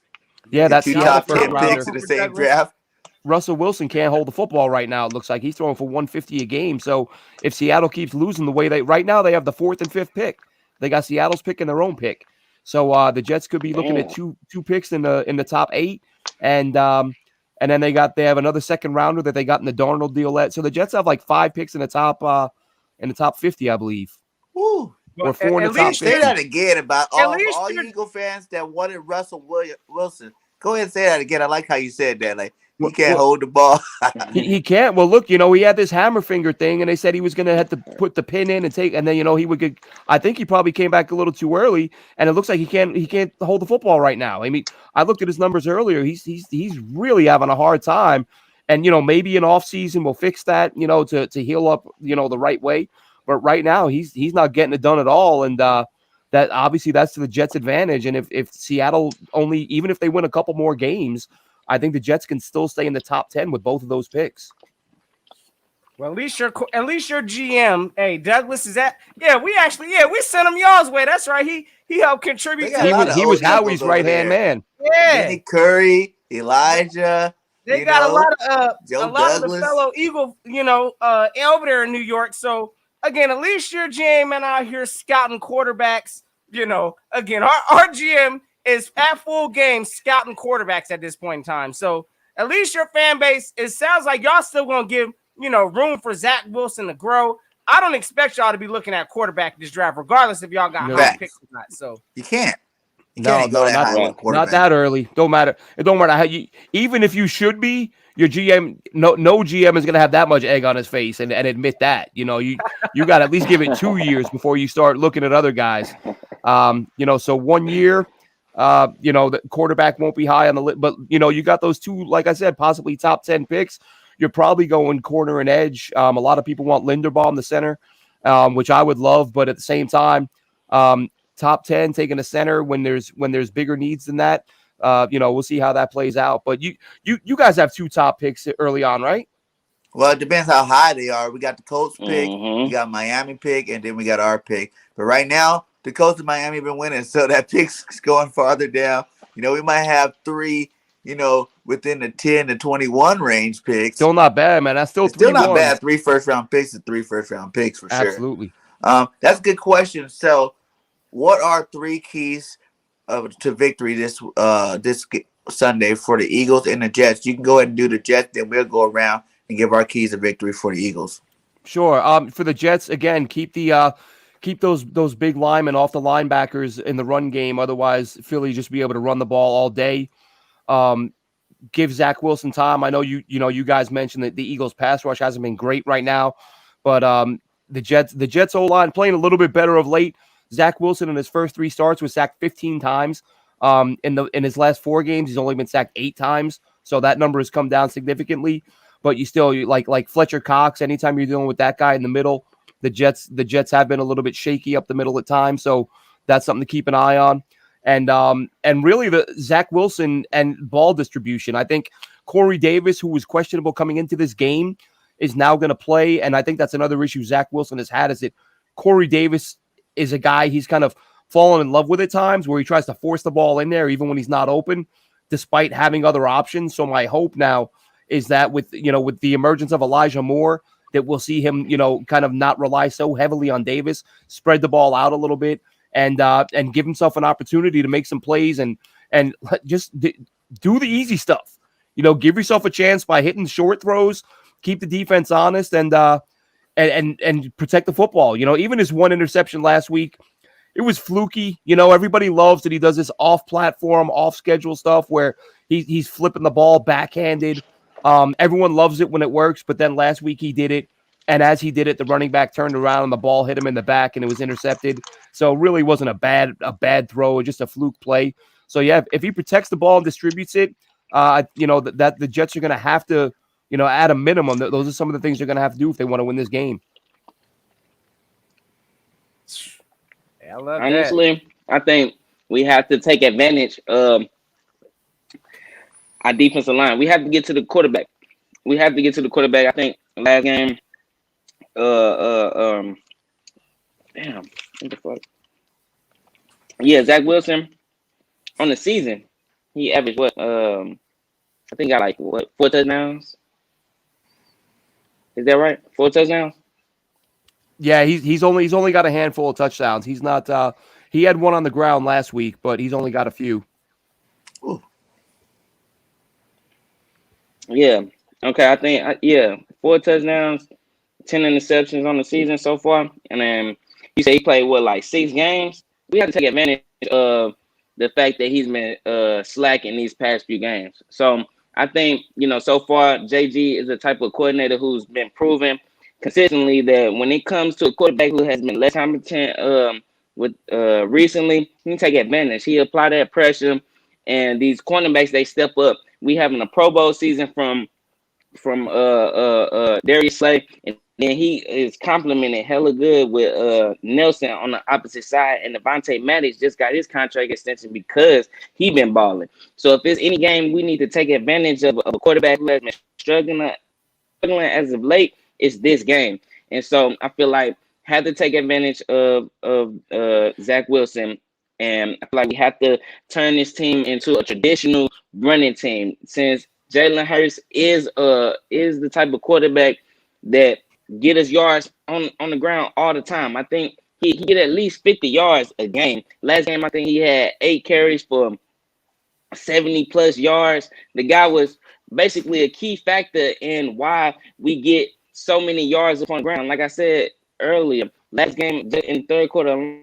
Yeah, that's
2 top 10 picks in the same draft.
Russell Wilson can't hold the football right now. It looks like he's throwing for 150 a game. So if Seattle keeps losing the way right now, they have the 4th and 5th pick. They got Seattle's pick and their own pick. So the Jets could be looking at two picks in the top 8, and then they have another second rounder that they got in the Darnold deal. So the Jets have like 5 picks in the top 50, I believe.
Ooh.
Or 4 in the top 50.
Say that again about all you Eagle fans that wanted Russell Wilson. Go ahead and say that again. I like how you said that. Like, he can't hold the ball.
he can't. Well, look, he had this hammer finger thing, and they said he was going to have to put the pin in and then, he would get. I think he probably came back a little too early, and it looks like he can't hold the football right now. I mean, I looked at his numbers earlier. He's really having a hard time, and maybe an off season will fix that. To heal up, the right way. But right now, he's not getting it done at all, and that obviously that's to the Jets' advantage. And if Seattle even if they win a couple more games, I think the Jets can still stay in the top 10 with both of those picks.
Well, at least your GM, hey, Douglas, is that? Yeah, we sent him y'all's way. That's right. He helped contribute.
He was Howie's right-hand man.
Yeah,
Benny Curry, Elijah.
They got a lot of the fellow Eagle, over there in New York. So again, at least your GM and out here scouting quarterbacks. Again, our GM is at full game scouting quarterbacks at this point in time. So at least your fan base, it sounds like y'all still gonna give room for Zach Wilson to grow. I don't expect y'all to be looking at quarterback this draft, regardless if y'all got
No.
high
Facts.
picks or not. So
You can't. You
No,
can't go that
not
high with a
right.
quarterback.
not that early. Don't matter. It don't matter how you. Even if you should be, your GM, no GM is gonna have that much egg on his face and admit that. You got to at least give it 2 years before you start looking at other guys. So 1 year. The quarterback won't be high on the list, but you got those two, like I said, possibly top 10 picks. You're probably going corner and edge. A lot of people want Linderbaum, the center, which I would love, but at the same time, top 10 taking a center when there's bigger needs than that. We'll see how that plays out. But you guys have 2 top picks early on, right?
Well, it depends how high they are. We got the Colts pick,
Mm-hmm.
we got Miami pick, and then we got our pick. But right now, the Colts and Miami have been winning, so that pick's going farther down. We might have 3, within the 10 to 21 range picks.
Still not bad, man. That's still
It's
3
still not
ones.
bad. 3 first-round picks and 3 first-round picks for sure.
Absolutely.
That's a good question. So, what are 3 keys to victory this Sunday for the Eagles and the Jets? You can go ahead and do the Jets, then we'll go around and give our keys of victory for the Eagles.
Sure. For the Jets, again, keep those big linemen off the linebackers in the run game. Otherwise, Philly just be able to run the ball all day. Give Zach Wilson time. I know you guys mentioned that the Eagles pass rush hasn't been great right now, but the Jets O-line playing a little bit better of late. Zach Wilson in his first 3 starts was sacked 15 times. In his last 4 games, he's only been sacked 8 times. So that number has come down significantly. But you still like Fletcher Cox. Anytime you're dealing with that guy in the middle, the Jets have been a little bit shaky up the middle at times. So that's something to keep an eye on. And really the Zach Wilson and ball distribution. I think Corey Davis, who was questionable coming into this game, is now going to play. And I think that's another issue Zach Wilson has had, is that Corey Davis is a guy he's kind of fallen in love with at times, where he tries to force the ball in there even when he's not open, despite having other options. So my hope now is that with the emergence of Elijah Moore, that we'll see him, kind of not rely so heavily on Davis, spread the ball out a little bit, and give himself an opportunity to make some plays and just do the easy stuff. Give yourself a chance by hitting short throws, keep the defense honest, and protect the football. Even his 1 interception last week, it was fluky. Everybody loves that he does this off-platform, off-schedule stuff where he's flipping the ball backhanded. Everyone loves it when it works, but then last week he did it, and as he did it, the running back turned around and the ball hit him in the back, and it was intercepted. So it really wasn't a bad throw, just a fluke play. So yeah, if he protects the ball and distributes it, that the Jets are going to have to, at a minimum, those are some of the things they're going to have to do if they want to win this game.
I love
Honestly, I think we have to take advantage of our defensive line. We have to get to the quarterback. I think last game, damn, what the fuck? Yeah, Zach Wilson on the season, he averaged what? I think he got like 4 touchdowns. Is that right? 4 touchdowns.
Yeah, he's only got a handful of touchdowns. He's not. He had 1 on the ground last week, but he's only got a few.
Ooh.
Yeah. Okay. I think 4 touchdowns, 10 interceptions on the season so far, and then you say he played like 6 games. We have to take advantage of the fact that he's been slacking these past few games. So I think so far JG is the type of coordinator who's been proven consistently that when it comes to a quarterback who has been less competent with recently, he can take advantage. He apply that pressure, and these cornerbacks, they step up. We having a Pro Bowl season from Darius Slay, and then he is complimented hella good with Nelson on the opposite side, and Devontae Maddox just got his contract extension because he been balling. So if there's any game we need to take advantage of a quarterback who has been struggling as of late, it's this game. And so I feel like have to take advantage of Zach Wilson, and I feel like we have to turn this team into a traditional running team, since Jalen Hurts is the type of quarterback that get us yards on the ground all the time. I think he get at least 50 yards a game. Last game, I think he had 8 carries for 70 plus yards. The guy was basically a key factor in why we get so many yards upon the ground. Like I said, earlier, last game in third quarter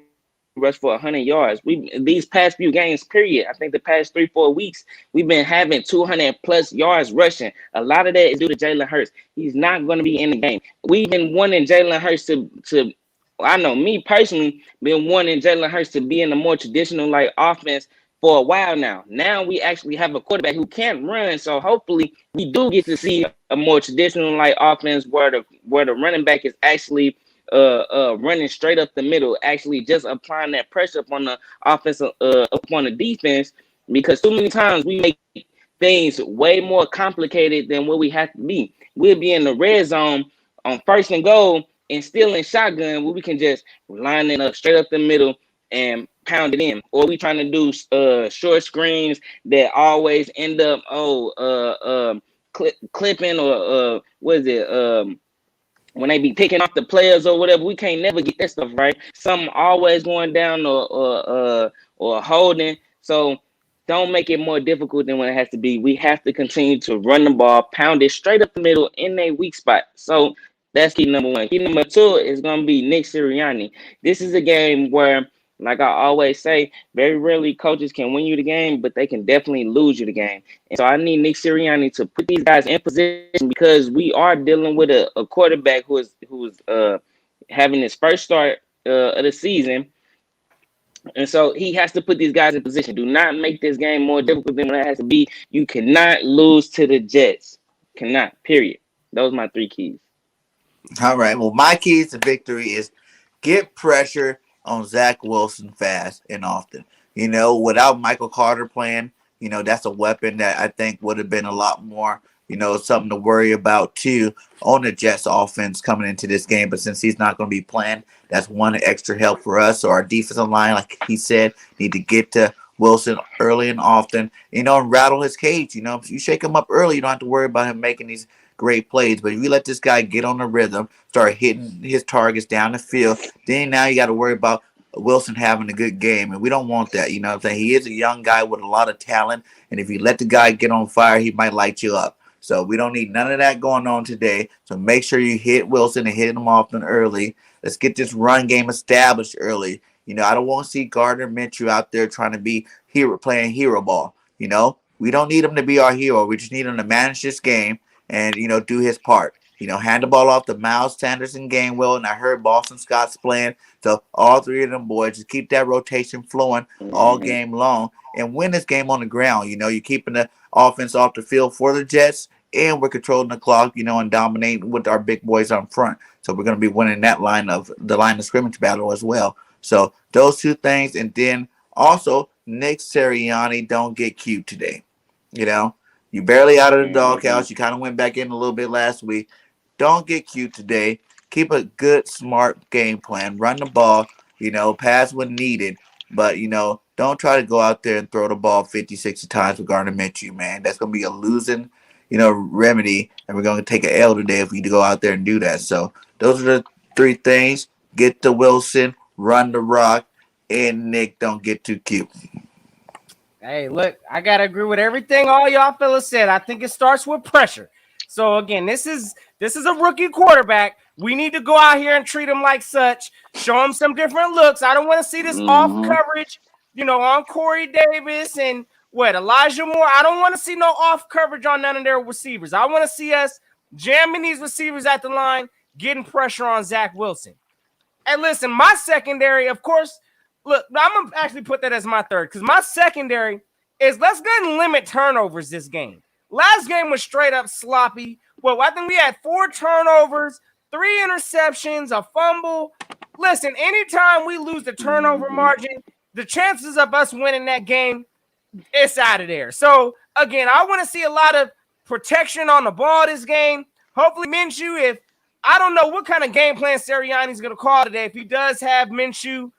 rushed for 100 yards. These past few games, period. I think the past 3-4 weeks, we've been having 200 plus yards rushing. A lot of that is due to Jalen Hurts. He's not going to be in the game. We've been wanting Jalen Hurts to. I know me personally been wanting Jalen Hurts to be in a more traditional like offense for a while now. Now we actually have a quarterback who can't run, so hopefully we do get to see a more traditional like offense where the running back is actually running straight up the middle, actually just applying that pressure up on the offensive up on the defense, because too many times we make things way more complicated than what we have to be. We'll be in the red zone on first and goal and still in shotgun where we can just line it up straight up the middle and pound it in. Or we trying to do short screens that always end up clipping or what is it when they be picking off the players or whatever. We can't never get that stuff right. Something always going down or holding. So don't make it more difficult than what it has to be. We have to continue to run the ball, pound it straight up the middle in a weak spot. So that's key number one. Key number two is going to be Nick Sirianni. This is a game where, like I always say, very rarely coaches can win you the game, but they can definitely lose you the game. And so I need Nick Sirianni to put these guys in position, because we are dealing with a quarterback who's having his first start of the season. And so he has to put these guys in position. Do not make this game more difficult than what it has to be. You cannot lose to the Jets. Cannot, period. Those are my three keys.
All right. Well, my keys to victory is get pressure on Zach Wilson fast and often. Without Michael Carter playing, that's a weapon that I think would have been a lot more, something to worry about too on the Jets offense coming into this game. But since he's not going to be playing, that's one extra help for us. So our defensive line, like he said, need to get to Wilson early and often, and rattle his cage. If you shake him up early, you don't have to worry about him making these great plays. But if you let this guy get on the rhythm, start hitting his targets down the field, then now you got to worry about Wilson having a good game. And we don't want that. You know what I'm saying? He is a young guy with a lot of talent. And if you let the guy get on fire, he might light you up. So we don't need none of that going on today. So make sure you hit Wilson and hit him often early. Let's get this run game established early. I don't want to see Gardner Minshew out there trying to be playing hero ball. We don't need him to be our hero. We just need him to manage this game and, do his part. Hand the ball off to Mel Sanders and Gainwell, and I heard Boston Scott's playing. So all three of them boys, just keep that rotation flowing all game long and win this game on the ground. You're keeping the offense off the field for the Jets, and we're controlling the clock, and dominating with our big boys on front. So we're going to be winning that line of scrimmage battle as well. So those two things, and then also Nick Sirianni, don't get cute today. You barely out of the doghouse. You kind of went back in a little bit last week. Don't get cute today. Keep a good, smart game plan. Run the ball, pass when needed. But, don't try to go out there and throw the ball 50, 60 times with Gardner Minshew, man. That's going to be a losing, remedy. And we're going to take an L today if we go out there and do that. So those are the three things. Get to Wilson, run the rock, and Nick, don't get too cute.
Hey, look, I got to agree with everything all y'all fellas said. I think it starts with pressure. So, again, this is a rookie quarterback. We need to go out here and treat him like such, show him some different looks. I don't want to see this off coverage, on Corey Davis and Elijah Moore. I don't want to see no off coverage on none of their receivers. I want to see us jamming these receivers at the line, getting pressure on Zach Wilson. And listen, my secondary, of course, look, I'm going to actually put that as my third, because my secondary is let's go ahead and limit turnovers this game. Last game was straight up sloppy. Well, I think we had 4 turnovers, 3 interceptions, a fumble. Listen, anytime we lose the turnover margin, the chances of us winning that game, it's out of there. So, again, I want to see a lot of protection on the ball this game. Hopefully, Minshew, I don't know what kind of game plan Sirianni's going to call today. If he does have Minshew,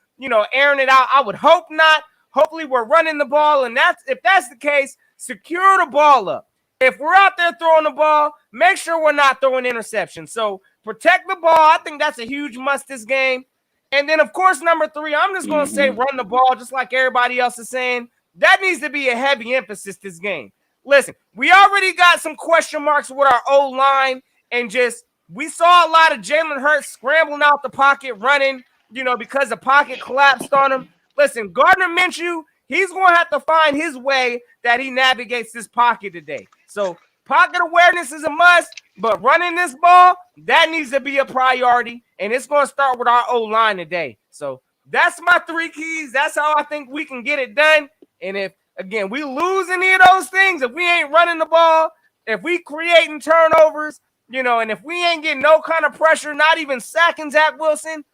airing it out, I would hope not. Hopefully, we're running the ball, and if that's the case, secure the ball up. If we're out there throwing the ball, make sure we're not throwing interceptions. So protect the ball. I think that's a huge must this game. And then, of course, number 3, I'm just going to say run the ball just like everybody else is saying. That needs to be a heavy emphasis this game. Listen, we already got some question marks with our O-line and just We saw a lot of Jalen Hurts scrambling out the pocket, running, because the pocket collapsed on him. Listen, Gardner Minshew, he's going to have to find his way that he navigates this pocket today. So pocket awareness is a must, but running this ball, that needs to be a priority, and it's going to start with our O-line today. So that's my 3 keys. That's how I think we can get it done. And if, again, we lose any of those things, if we ain't running the ball, if we creating turnovers, and if we ain't getting no kind of pressure, not even sacking Zach Wilson,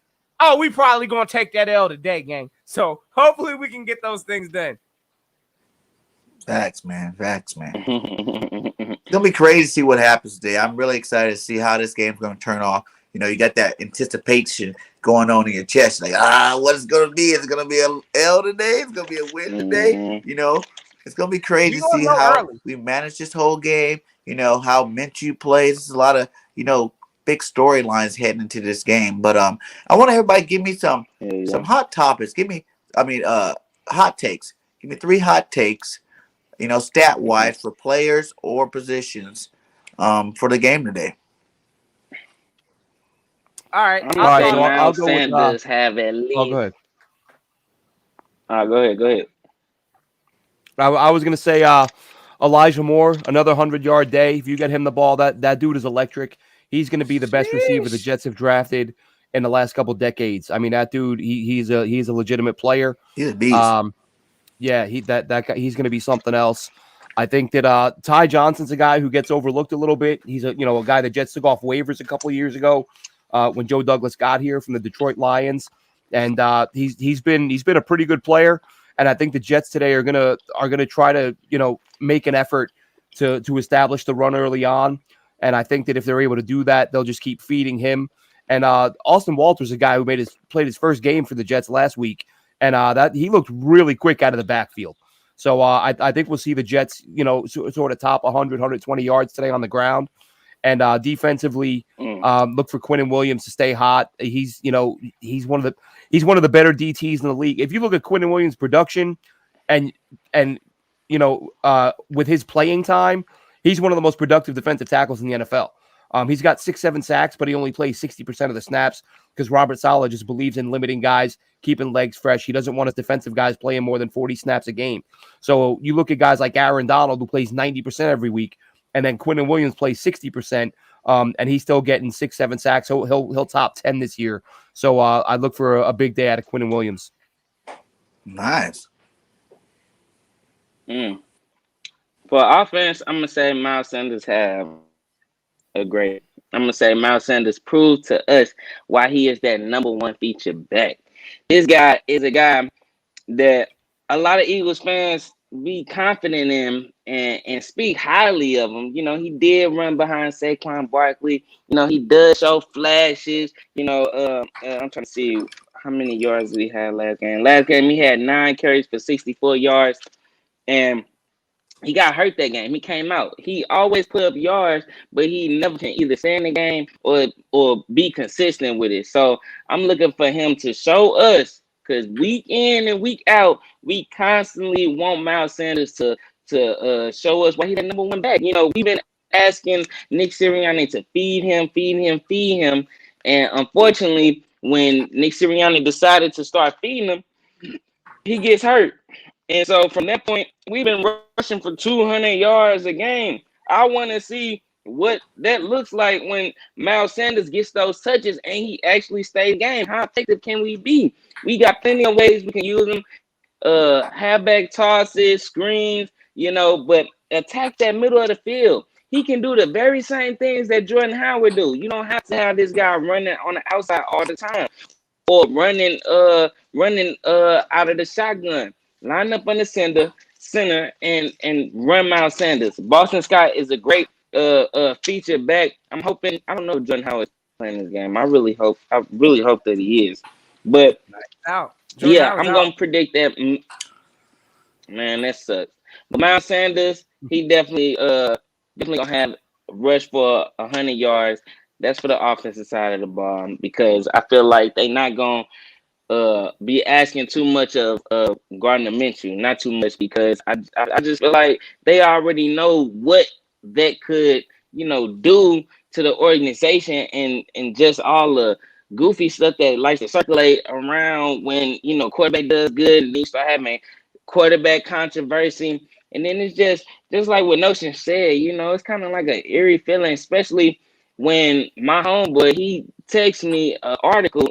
we probably going to take that L today, gang. So hopefully we can get those things done.
Facts, man. It's gonna be crazy to see what happens today. I'm really excited to see how this game's gonna turn off. You got that anticipation going on in your chest, like, what is it gonna be? Is it gonna be a L today? It's gonna be a win today. It's gonna be crazy to see how we manage this whole game. How Minshew plays. There's a lot of big storylines heading into this game. But I want everybody to give me some hot topics. Hot takes. Give me 3 hot takes. Stat wise for players or positions for the game today.
All right.
I'll go Sanders have at least.
Oh, go ahead.
Go ahead.
I was gonna say Elijah Moore, another 100-yard day. If you get him the ball, that dude is electric. He's gonna be the best receiver the Jets have drafted in the last couple decades. I mean, that dude, he's a legitimate player.
He's a beast.
Yeah, that guy, he's going to be something else. I think that Ty Johnson's a guy who gets overlooked a little bit. He's a guy that Jets took off waivers a couple of years ago when Joe Douglas got here from the Detroit Lions, and he's been a pretty good player. And I think the Jets today are gonna try to make an effort to establish the run early on. And I think that if they're able to do that, they'll just keep feeding him. And Austin Walter's a guy who played his first game for the Jets last week. And that he looked really quick out of the backfield. So I think we'll see the Jets, sort of top 100, 120 yards today on the ground. And defensively, look for Quinnen Williams to stay hot. He's one of the better DTs in the league. If you look at Quinnen Williams' production and with his playing time, he's one of the most productive defensive tackles in the NFL. He's got 6-7 sacks, but he only plays 60% of the snaps because Robert Saleh just believes in limiting guys, keeping legs fresh. He doesn't want his defensive guys playing more than 40 snaps a game. So you look at guys like Aaron Donald, who plays 90% every week, and then Quinnen Williams plays 60%, and he's still getting 6-7 sacks. So he'll top 10 this year. So I look for a big day out of Quinnen Williams.
Nice.
For offense, I'm gonna say Miles Sanders have a great. I'm gonna say Miles Sanders proved to us why he is that number 1 feature back. This guy is a guy that a lot of Eagles fans be confident in and speak highly of him. He did run behind Saquon Barkley. He does show flashes. I'm trying to see how many yards we had last game. Last game he had 9 carries for 64 yards, and he got hurt that game. He came out. He always put up yards, but he never can either stay in the game or be consistent with it. So I'm looking for him to show us, because week in and week out, we constantly want Miles Sanders to show us why he's the number 1 back. We've been asking Nick Sirianni to feed him. And unfortunately, when Nick Sirianni decided to start feeding him, he gets hurt. And so from that point, we've been rushing for 200 yards a game. I want to see what that looks like when Miles Sanders gets those touches and he actually stays game. How effective can we be? We got plenty of ways we can use them. Halfback tosses, screens, but attack that middle of the field. He can do the very same things that Jordan Howard do. You don't have to have this guy running on the outside all the time or running out of the shotgun. Line up on the center and run Miles Sanders. Boston Scott is a great feature back. I'm hoping. I don't know if Jordan Howard is playing this game. I really hope that he is. But I'm gonna predict that. Man, that sucks. But Miles Sanders, he definitely gonna have a rush for 100 yards. That's for the offensive side of the ball, because I feel like they not gonna be asking too much of Gardner Minshew, not too much, because I just feel like they already know what that could do to the organization and just all the goofy stuff that likes to circulate around when quarterback does good and you start having quarterback controversy. And then it's just like what Notion said, it's kind of like an eerie feeling, especially when my homeboy he texts me an article,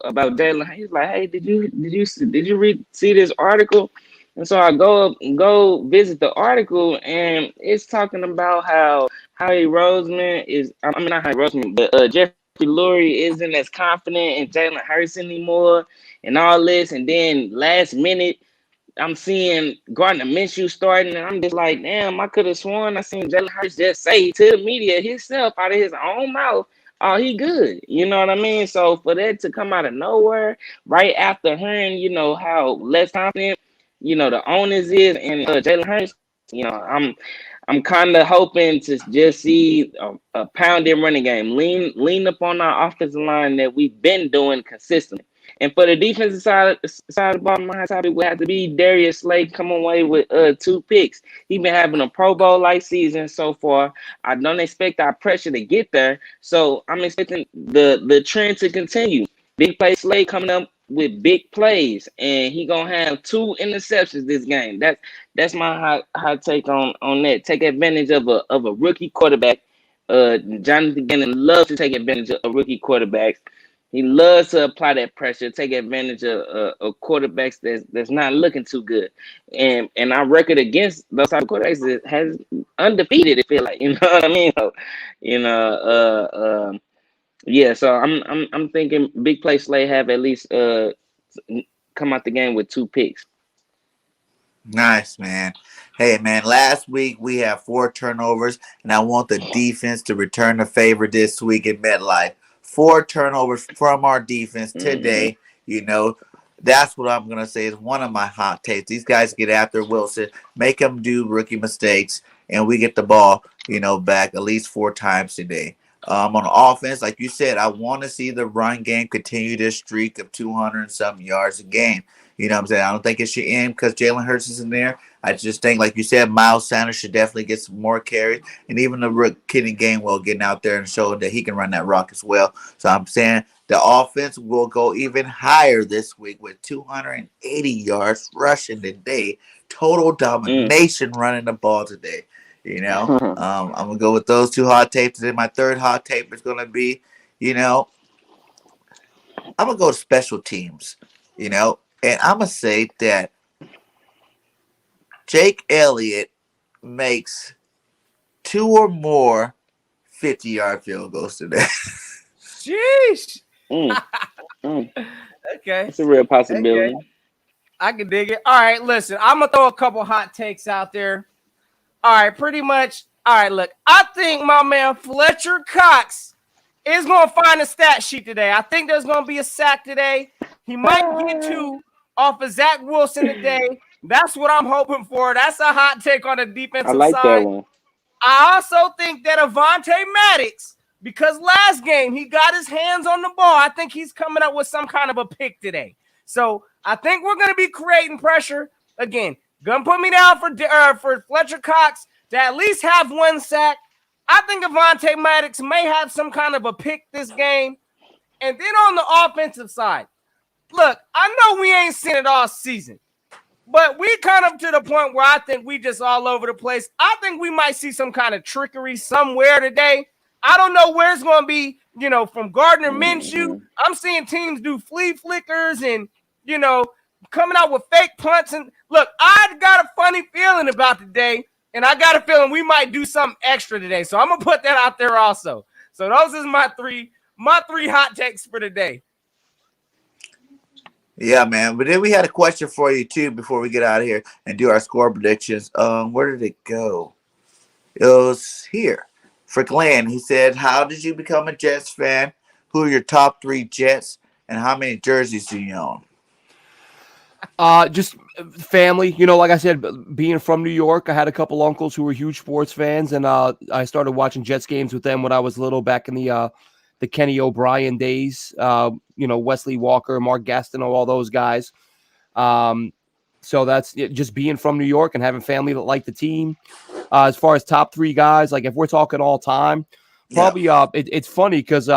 about Jalen. He's like, "Hey, did you see this article?" And so I go visit the article, and it's talking about how Howie Roseman is. I mean, not Howie Roseman, but Jeffrey Lurie isn't as confident in Jalen Hurts anymore, and all this. And then last minute, I'm seeing Gardner Minshew starting, and I'm just like, damn, I could have sworn I seen Jalen Hurts just say to the media himself out of his own mouth, "Oh, he good." You know what I mean? So for that to come out of nowhere, right after hearing, how less confident, the owners is and Jalen Hurts, I'm kind of hoping to just see a pounded running game, lean upon our offensive line that we've been doing consistently. And for the defensive side of the ball, my topic would have to be Darius Slay come away with 2 picks. He's been having a Pro Bowl-like season so far. I don't expect our pressure to get there, so I'm expecting the trend to continue. Big play Slay coming up with big plays, and he gonna have 2 interceptions this game. That's my hot take on that. Take advantage of a rookie quarterback. Jonathan Gannon loves to take advantage of rookie quarterbacks. He loves to apply that pressure, take advantage of quarterbacks that's not looking too good, and our record against those type of quarterbacks has undefeated. It feel like, you know what I mean? So, yeah. So I'm thinking big play Slay have at least come out the game with 2 picks.
Nice, man. Hey, man, last week we had 4 turnovers, and I want the defense to return the favor this week in MetLife. 4 turnovers from our defense today. That's what I'm going to say is one of my hot takes. These guys get after Wilson, make him do rookie mistakes, and we get the ball, back at least 4 times today. On offense, like you said, I want to see the run game continue this streak of 200 and something yards a game. You know what I'm saying? I don't think it should end because Jalen Hurts is in there. I just think, like you said, Miles Sanders should definitely get some more carries. And even the Kenny Gainwell getting out there and showing that he can run that rock as well. So I'm saying the offense will go even higher this week with 280 yards rushing today. Total domination running the ball today. I'm going to go with those 2 hot tapes. And then my third hot tape is going to be, I'm going to go to special teams, and I'm going to say that Jake Elliott makes 2 or more 50-yard field goals today.
Sheesh.
Okay.
It's
a real possibility.
Okay. I can dig it. All right, listen, I'm going to throw a couple hot takes out there. All right, pretty much. All right, look, I think my man Fletcher Cox is going to find a stat sheet today. I think there's going to be a sack today. He might get 2 off of Zach Wilson today. That's what I'm hoping for. That's a hot take on the defensive side.
I like that one.
I also think that Avonte Maddox, because last game he got his hands on the ball, I think he's coming up with some kind of a pick today. So I think we're going to be creating pressure. Again, going to put me down for Fletcher Cox to at least have 1 sack. I think Avonte Maddox may have some kind of a pick this game. And then on the offensive side, look, I know we ain't seen it all season, but we kind of to the point where I think we just all over the place. I think we might see some kind of trickery somewhere today. I don't know where it's going to be, from Gardner Minshew. I'm seeing teams do flea flickers and, coming out with fake punts. And look, I got a funny feeling about today, and I got a feeling we might do something extra today. So I'm going to put that out there also. So those is my three hot takes for today.
Yeah, man. But then we had a question for you, too, before we get out of here and do our score predictions. Where did it go? It was here. For Glenn, he said, how did you become a Jets fan? Who are your top 3 Jets? And how many jerseys do you own?
Just family. Like I said, being from New York, I had a couple uncles who were huge sports fans, and I started watching Jets games with them when I was little, back in the Kenny O'Brien days. Wesley Walker, Mark Gastineau, all those guys. So that's just being from New York and having family that like the team. As far as top 3 guys, like if we're talking all time,
Yeah.
probably it's funny because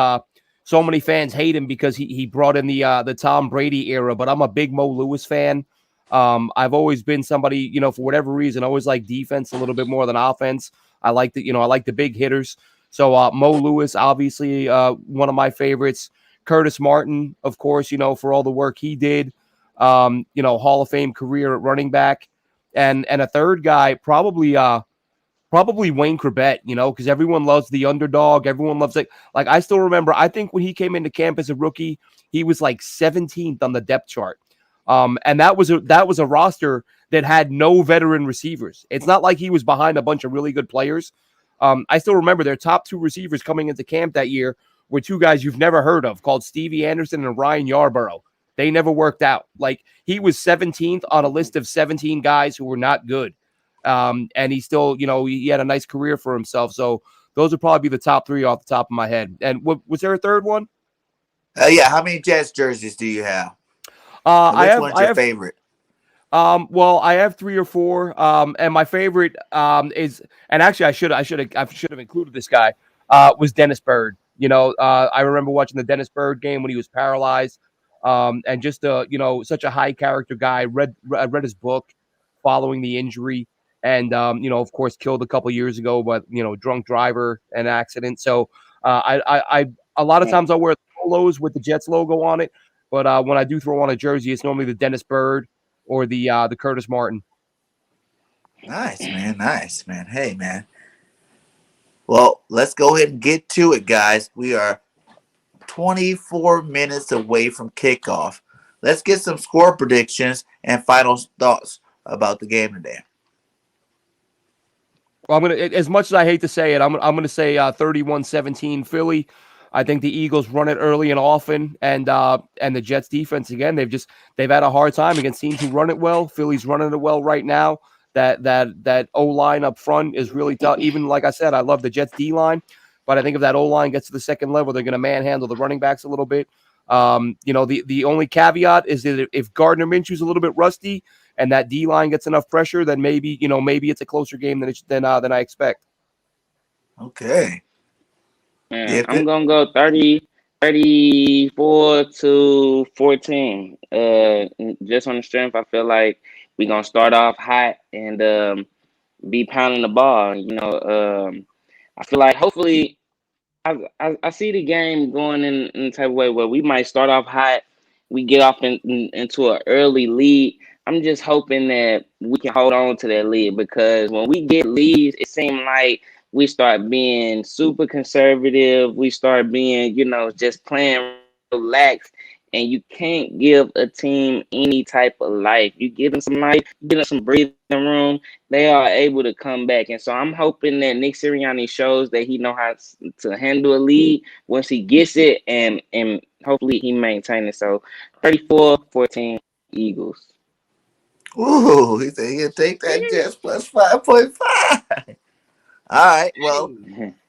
so many fans hate him because he brought in the Tom Brady era, but I'm a big Mo Lewis fan. I've always been somebody, you know, for whatever reason, I always like defense a little bit more than offense. I like I like the big hitters. So Mo Lewis, obviously, one of my favorites. Curtis Martin, of course, you know, for all the work he did. You know, Hall of Fame career at running back, and a third guy, probably Wayne Corbett, you know, because everyone loves the underdog. Everyone loves it. Like I still remember, I think when he came into camp as a rookie, he was like 17th on the depth chart. And that was a roster that had no veteran receivers. It's not like he was behind a bunch of really good players. I still remember their top two receivers coming into camp that year were two guys you've never heard of called Stevie Anderson and Ryan Yarborough. They never worked out. Like he was 17th on a list of 17 guys who were not good. And he still, you know, he had a nice career for himself. So those would probably be the top three off the top of my head. And was there a third one?
Yeah. How many Jets jerseys do you have? And
I
which
have,
one's your favorite?
well, I have three or four. And my favorite, is, and actually I should have included this guy, was Dennis Byrd. You know, I remember watching the Dennis Byrd game when he was paralyzed. And just you know, such a high character guy. I read his book following the injury. And you know, of course, killed a couple years ago, but you know, drunk driver and accident. So I a lot of times I wear polos with the Jets logo on it, but when I do throw on a jersey, it's normally the Dennis Byrd or the Curtis Martin.
Nice, man. Nice, man. Hey, man. Well, let's go ahead and get to it, guys. We are 24 minutes away from kickoff. Let's get some score predictions and final thoughts about the game today.
Well, I'm gonna, as much as I hate to say it, I'm gonna say 31-17 Philly. I think the Eagles run it early and often, and the Jets defense again. They've had a hard time against teams who run it well. Philly's running it well right now. That O line up front is really tough. Even like I said, I love the Jets D line, but I think if that O line gets to the second level, they're gonna manhandle the running backs a little bit. You know, the only caveat is that if Gardner Minshew's a little bit rusty and that D line gets enough pressure, then maybe it's a closer game than I expect.
Okay.
Man, I'm gonna go 34-14. Just on the strength, I feel like we're gonna start off hot and be pounding the ball. You know, I feel like hopefully I see the game going in the type of way where we might start off hot, we get off into an early lead. I'm just hoping that we can hold on to that lead, because when we get leads, it seems like we start being super conservative. We start being, you know, just playing relaxed. And you can't give a team any type of life. You give them some life, you give them some breathing room, they are able to come back. And so I'm hoping that Nick Sirianni shows that he know how to handle a lead once he gets it, and hopefully he maintains it. So 34-14 Eagles.
Ooh, he said he'll take that Jets plus 5.5. All right. Well,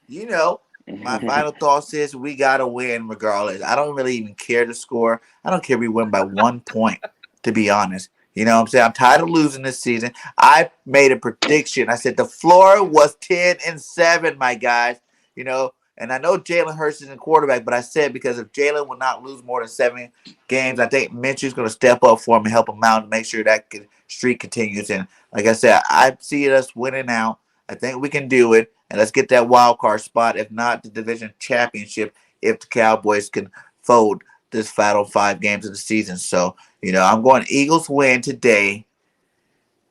you know, my final thoughts is we got to win regardless. I don't really even care the score. I don't care if we win by 1 point, to be honest. You know what I'm saying? I'm tired of losing this season. I made a prediction. I said the floor was 10-7, my guys. You know, and I know Jalen Hurts isn't quarterback, but I said because if Jalen will not lose more than 7 games, I think Minshew's going to step up for him and help him out and make sure that streak continues. And like I said, I see us winning out. I think we can do it. And let's get that wild card spot, if not the division championship, if the Cowboys can fold this final 5 games of the season. So, you know, I'm going Eagles win today,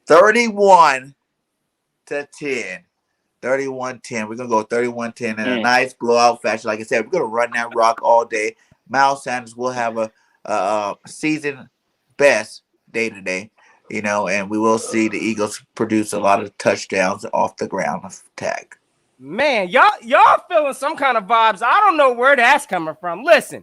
31-10. 31-10. We're going to go 31-10 in a nice blowout fashion. Like I said, we're going to run that rock all day. Mel Sanders will have a season best day today. You know, and we will see the Eagles produce a lot of touchdowns off the ground attack.
Man, y'all feeling some kind of vibes. I don't know where that's coming from. Listen,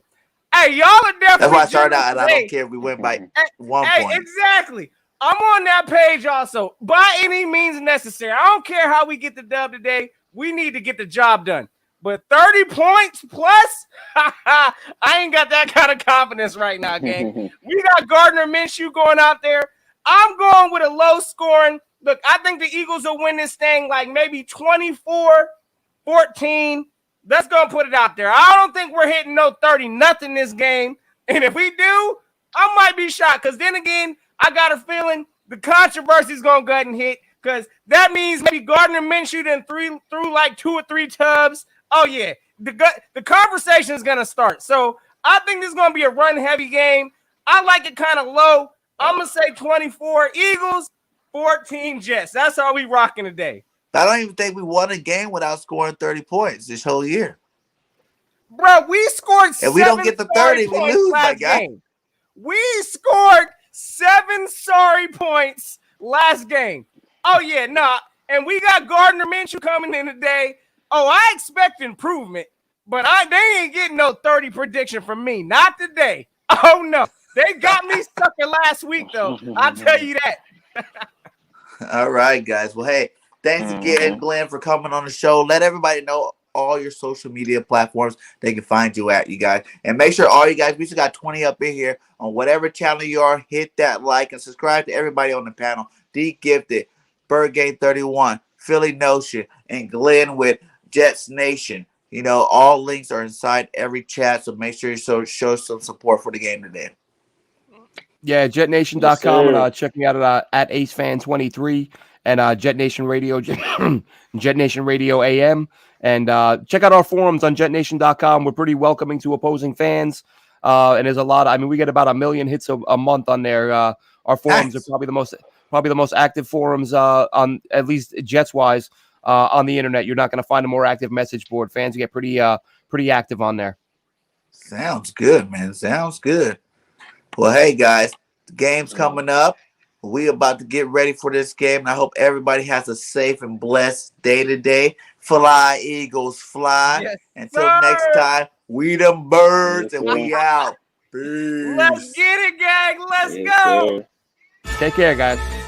hey, y'all are definitely.
That's why I started out, and I don't care if we win by 1 point.
Exactly. I'm on that page also. By any means necessary. I don't care how we get the dub today. We need to get the job done. But 30 points plus, I ain't got that kind of confidence right now, gang. We got Gardner Minshew going out there. I'm going with a low scoring. Look, I think the Eagles will win this thing like maybe 24-14, Let's go and put it out there. I don't think we're hitting no 30-0 this game. And if we do, I might be shocked. Because then again, I got a feeling the controversy is going to go ahead and hit. Because that means maybe Gardner Minshew then threw like 2 or 3 tubs. Oh, yeah. The conversation is going to start. So I think this is going to be a run-heavy game. I like it kind of low. I'm going to say 24 Eagles, 14 Jets. That's how we rocking today.
I don't even think we won a game without scoring 30 points this whole year.
Bro, we scored
If we don't get the 30, we lose, my guy.
Game. We scored 7 sorry points last game. Oh, yeah, nah. And we got Gardner Minshew coming in today. Oh, I expect improvement, but they ain't getting no 30 prediction from me. Not today. Oh, no. They got me sucker last week, though. I'll tell you that.
All right, guys. Well, hey, thanks again, Glenn, for coming on the show. Let everybody know all your social media platforms they can find you at, you guys. And make sure all you guys, we still got 20 up in here on whatever channel you are. Hit that like and subscribe to everybody on the panel. DEEGIFTED, BIRDGANG 31, Philly Notion, and Glenn with Jets Nation. You know, all links are inside every chat, so make sure you show some support for the game today.
Yeah, jetnation.com and check me out at AceFan23 and Jet Nation Radio, Jet Nation Radio AM. And check out our forums on jetnation.com. We're pretty welcoming to opposing fans. And there's a lot. I mean, we get about 1 million hits a month on there. Our forums are probably the most active forums on, at least Jets wise, on the internet. You're not going to find a more active message board. Fans get pretty active on there.
Sounds good, man. Sounds good. Well, hey, guys, the game's coming up. We about to get ready for this game, and I hope everybody has a safe and blessed day today. Fly, Eagles, fly.
Yes,
Until next time, we them birds, and we out. Peace.
Let's get it, gang. Let's go.
Take care, guys.